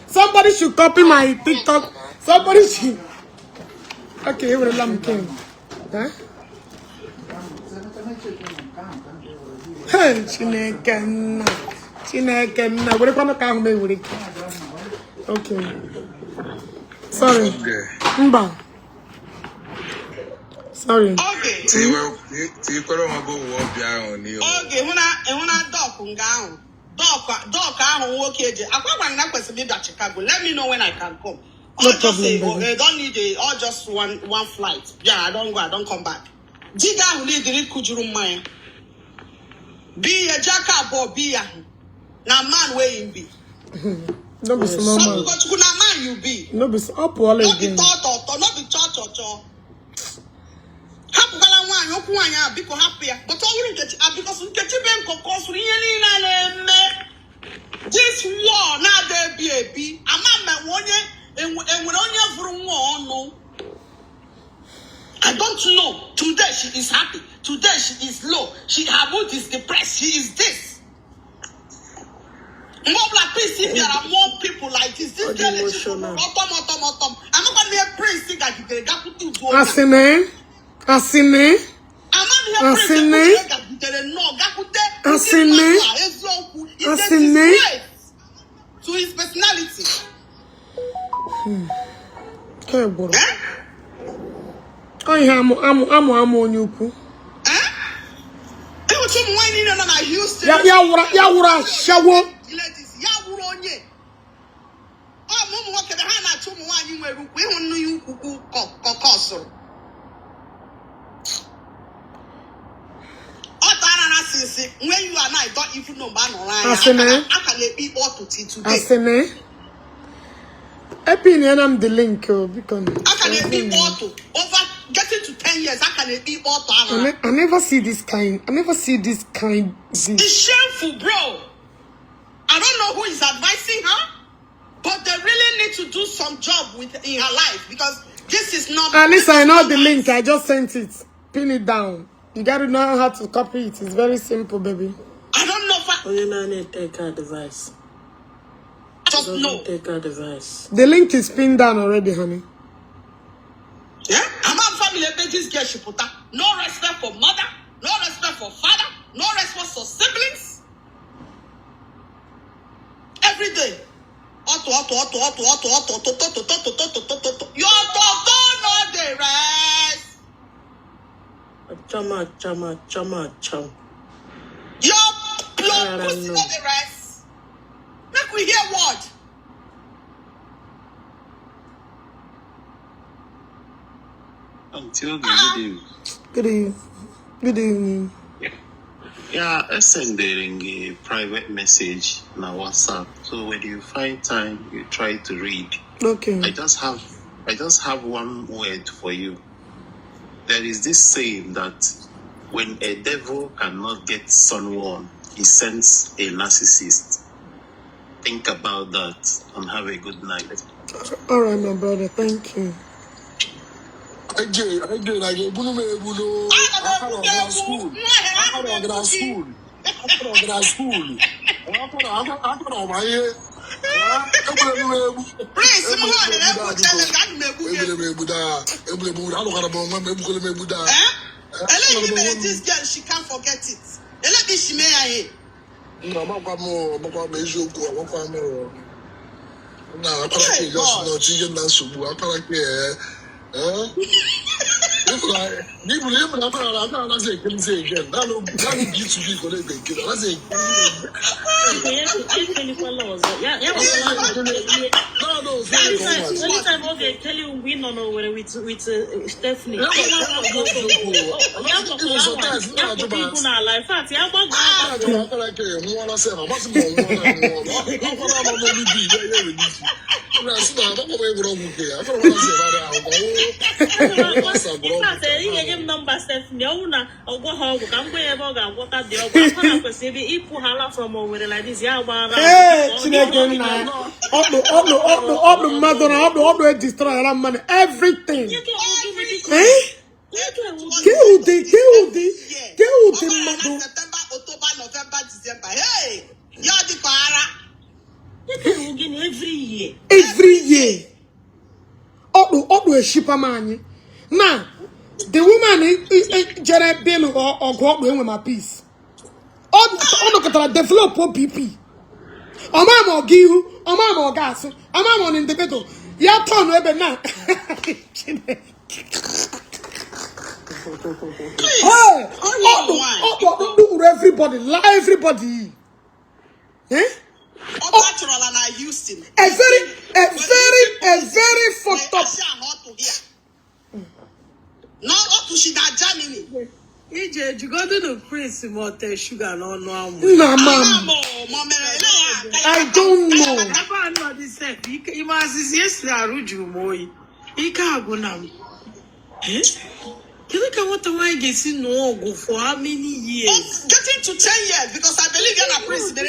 Somebody should copy my TikTok. Somebody should. Okay, we're king. Huh? Hey, Chineken. What if I can't make with it? Okay. Sorry. Mba. Sorry. Okay. Okay, when I doc Ogechi. Chicago. Let me know when I can come. No problem. They don't need or just one flight. Yeah, I don't go. I don't come back. Diga who need the kujuru mine. Be a jacka be a na man where you be. No be small man. Na man you be. No be up all again. Not be church. Happy one, you want to be happier. But all you get because you get them cocos really. This war now there be a be. A man one year and when on your no. I don't know. Today she is happy. Today she is low. Her mood is depressed. She is this. More black people, if there are more people like this. This girl is I'm not going to be a prince. Asine. To his personality. Okay, boy. Oh, yeah, I'm on you. Yeah, shower. When you and I don't even know man online, I can be all to today. Opinion, I'm the link because I can be all to over getting to 10 years. I can be all to. I never see this kind. It's shameful, bro. I don't know who is advising her, but they really need to do some job in her life because this is not. At least I know the link. I just sent it. Pin it down. You gotta know how to copy it. It's very simple, baby. I don't know if you don't need to take her device. Just no. Take her device. The link is pinned down already, honey. Yeah? I'm a family this girl she put up. No respect for mother, no respect for father, no respect for siblings. Every day. Your no the rest. Chama. Your blood pussy not the rest. Make we hear what? Until good evening. Good evening. Good evening. Yeah, I sending a private message on WhatsApp. So when you find time, you try to read. Okay. I just have one word for you. There is this saying that when a devil cannot get someone, he sends a narcissist. Think about that and have a good night. All right, my brother. Thank you. I did. I get school. I school. This girl, she can't forget it. Let me shime here. No, I'm Anytime okay, tell you we no know whether with Stephanie. Number Stephanie, I'll go home. I'm going to go what that the other from over like this. Yeah, all the mother, destroy that money, everything. Kill the mother. September, October, November, December. Hey, you're the para. Every year. All the shipper man. Now, the woman is Jared Bill or go up with my piece. All the develop PP. Omamo Gihu, Omamo Gas, Omamo in the middle. Ya turn webe now. Everybody. Eh? A very fucked up. No, up to she that Germany. You go to the prince more sugar no Nah, mom. I don't know. I know this. You must see yesterday. Aruju moi. Ika go now. You look at what the wine gets in no go for how many years? Getting to 10 years because I believe you're a prince. They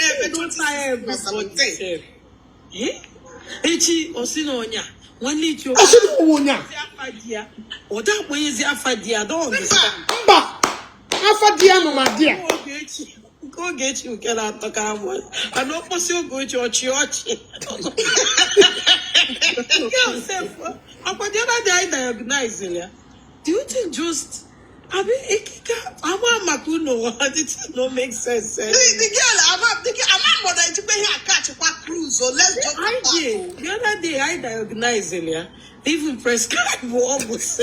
Echi osinonya. One little. Afadia. Or that way is Afadia. Don't understand. Afadia no my dear. Go get you cannot talk about. I know for sure go to your church. I diagnose you. Do you think just I mean I want Makuno it don't make sense. The girl I'm mother to pay her catch a cruise, so let's jump. The other day I diagnosed you. Even prescribe almost.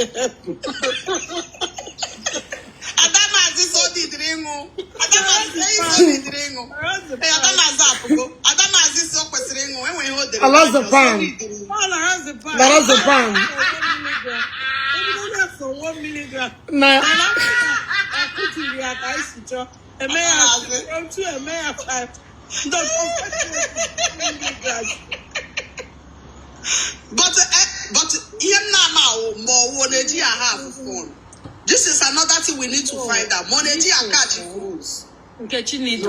Adama is so the dringo. Adama is so the dringo. Adama is up. Adama is so questioning when we hold the for 1 milligram. Nah. I put in the ice. A mayor 2, a mayor 5. But here now more energy I have phone. This is another thing we need to find out. Money and catch rules. Okay, you need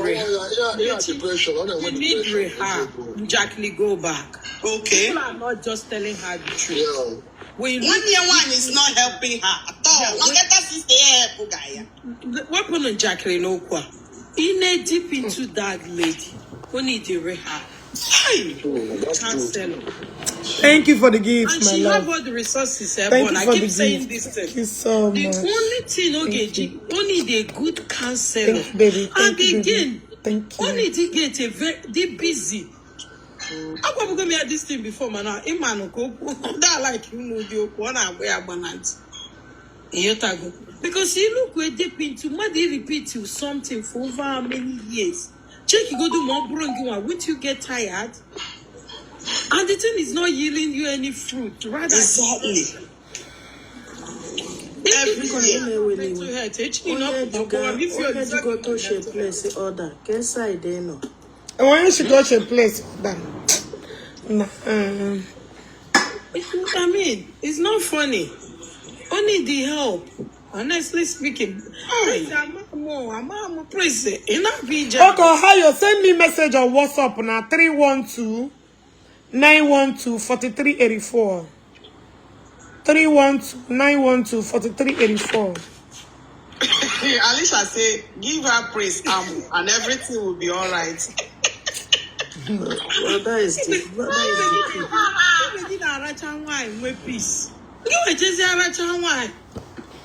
Jackie go back. Okay. People are not just telling her the truth. Yeah. One year one is not helping her at all. Now let us stay here, what happened Jackie no kwa? In a deep into that lady. Who need to rehab? Thank you for the gift, and my she love. have all the resources. Thank you I for keep the saying gift. this. Thank you so much. The only thing, Ogechi, only the good counselor. Thank you, baby. Thank and you, again, baby. Thank you. only they get a very busy. I probably go me at this thing before, man. Imano go that like you know the one I wear banana. Because you look where deep into what they repeat you something for over how many years. Check you go do more bronchi one. Won't you get tired? And the thing is not yielding you any fruit. Rather, exactly. every year. Mental health. Actually, not if you go to a place order. Can side they know. And when you should go to a place, then. Nah. I mean, it's not funny. Only the help. Honestly speaking, I'm praising. Okay, how you send me message on WhatsApp now? 312-912-4384. 312-912-4384. Alicia say, give her praise and everything will be all right. Well, that is the peace. You just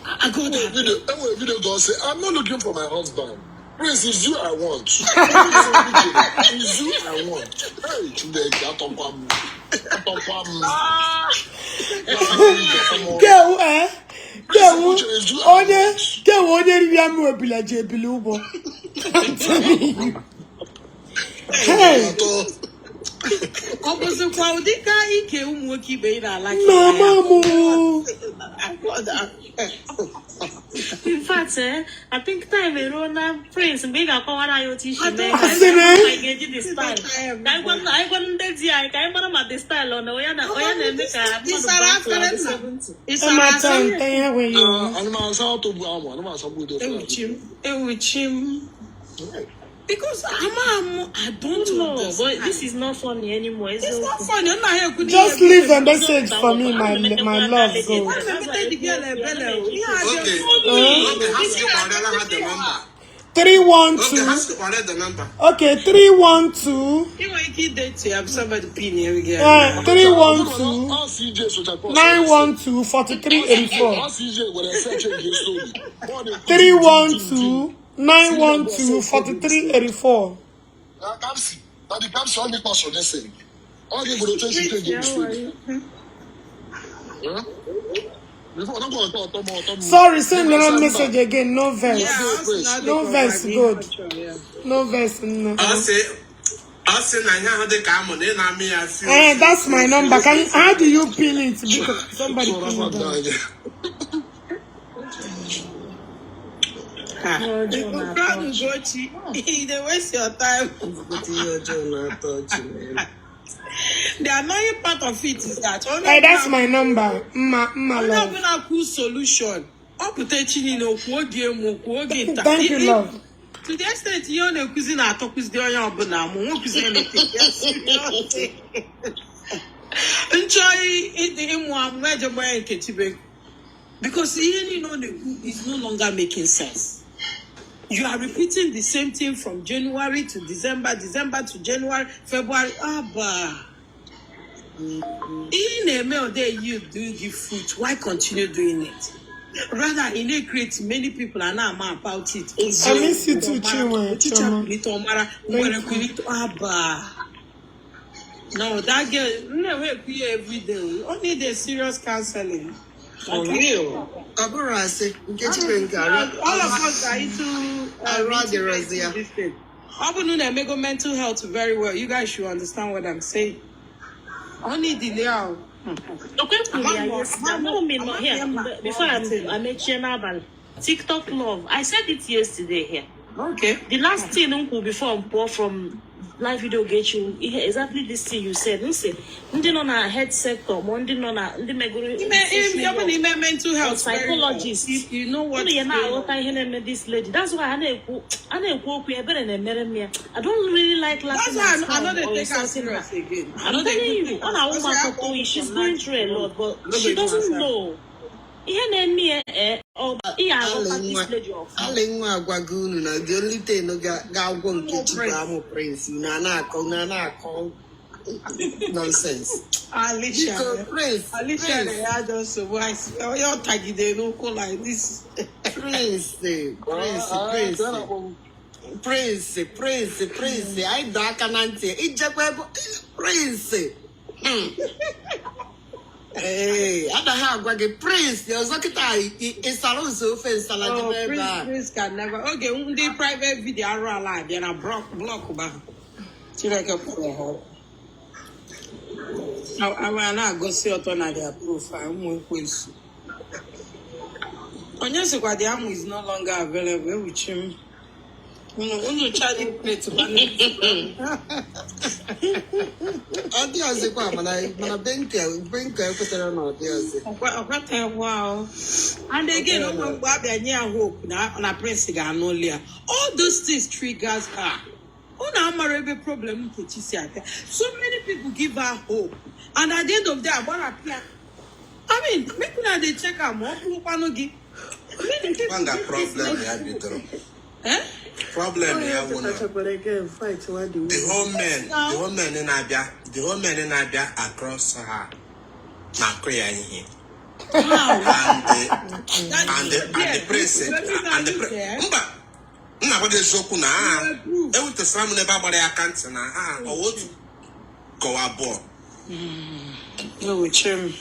I go there. Video God say, I'm not looking for my husband. Prince, it's you I want. It's you I want. Hey, today, in fact, I think time Rona Prince big a cover IoT she made. I get the style. I want the style on the because I don't know, but this is not funny anymore. It's not funny. Just leave a message for me, my love. Go. Okay. The number. 312. Okay, 312. 312-912-4384. Sorry, send me a message again. No verse. No verse, good. No verse. No. That's my number. How do you pin it? Because somebody pin it. They waste your time. The annoying part of it is that hey, that's my number. Only a cool solution. Thank you, love. To the extent you know cuisine at talks the oil but enjoy it because you know it's no longer making sense. You are repeating the same thing from January to December, December to January, February. In a mail day you do give fruit. Why continue doing it? Rather, in a create many people are now about it. I miss you too, Chime. No, that girl, no way every day. Only the serious counseling. For real. All of us are into this thing. I make mental health very well. You guys should understand what I'm saying. Only delay out. Before I mention about TikTok love, I said it yesterday here. Okay. The last thing before I from live video get you exactly this thing you said. You say, on a head sector, mental health psychologist. You know what? This lady. That's why I don't really like laughing. That's why I know they take her serious again. I'm telling you, she's going through a lot, but she doesn't know. The only thing nonsense. Alicia, I just you're tagging they don't call like this. Prince. I dark and auntie. It's just Prince. Hey, I don't have a prince. There's a it's also offense. Prince can never. Okay, the private video are alive. Then I block about. I will not go see it on their profile. Onyesikwa the ammo is no longer available with him. Unu charge plate to wow. And again, hope na Prince Ganolia. All those things triggers her. Una problem. So many people give her hope. And at the end of the day, I mean, make sure they check out more people. Problem problem here the whole men in Abia across her and the prince and the what is so kuna to some never body account na or what go aboard. No, with him.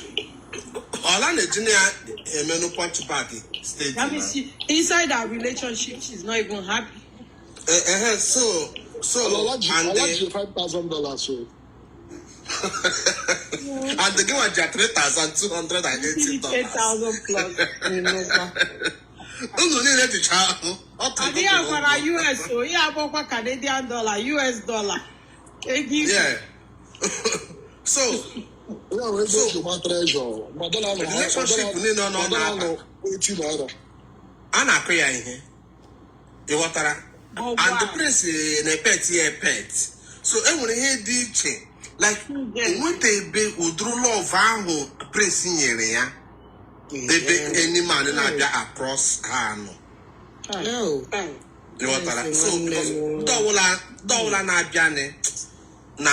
All on the junior menopause party stage. Let me see. Inside our relationship, she's not even happy. So and the $5,000 so. And the girl was $3,280. 8,000 plus. No need to charge. And here for a US, so here for Canadian dollar, US dollar. Yeah. So relationship and the prince in a pet. So everyone here did like when they be udru love prince in area. They be any man in Abia across her. So because Dola na Abiane na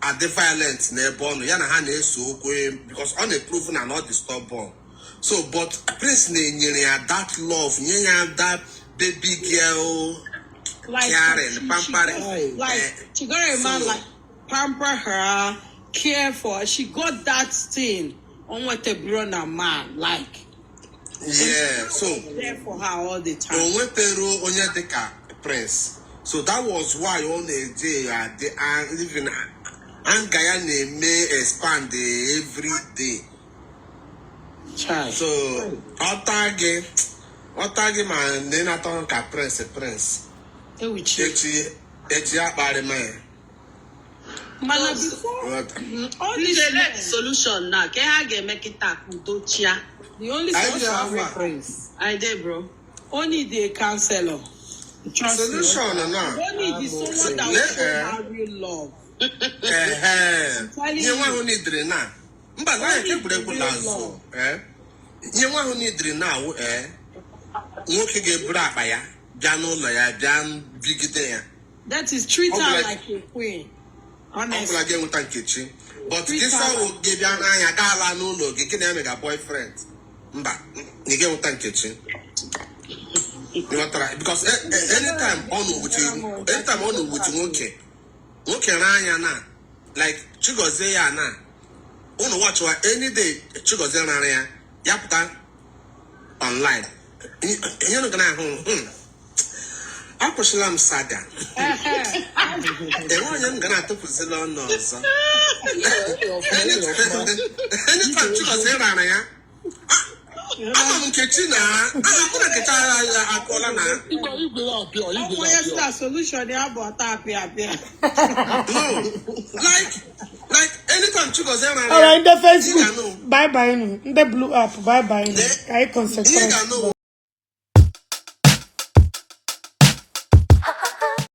at the violence na born yana ha na eso because unproven and not disturbed born. So but prince na nyere that love nyenya that baby girl like caring pampering she got a man like pamper her, care for her. She got that thing on what a brother man like. Yeah, so there for her all the time. On Pero Onyedeka prince. So that was why on the day even and Guyana may expand every day. Child. So what target man then I talk a prince. Eti about man. Man, before all this solution now. Can I get make it takudochia? the only solution prince. I did, bro. Only the counselor. Solution now. Only the someone that will show her real love. You want who need it now? But I can't break with Lanzo. You want who need it now? Looking at Brabaya, Jano Laya, Jan Bigidea. That is treat her like a queen. Honestly. Again with kitchen. But this one will give you an eye, Gala no look, you can make a boyfriend. But you get with kitchen. Because anytime on with you, okay. Okay, Ryan, like Chigozeya na. Wanna watch what any day Chigozeya Yapta online. You're not gonna Aposlam Saga. The one I'm gonna to put it on nose. Anytime Chigozeya. I'm kitchen. I'm gonna get a colana. Solution they have about No, like anytime you go there. All right, the Facebook. Bye bye. The blue app. Bye bye. I concentrate.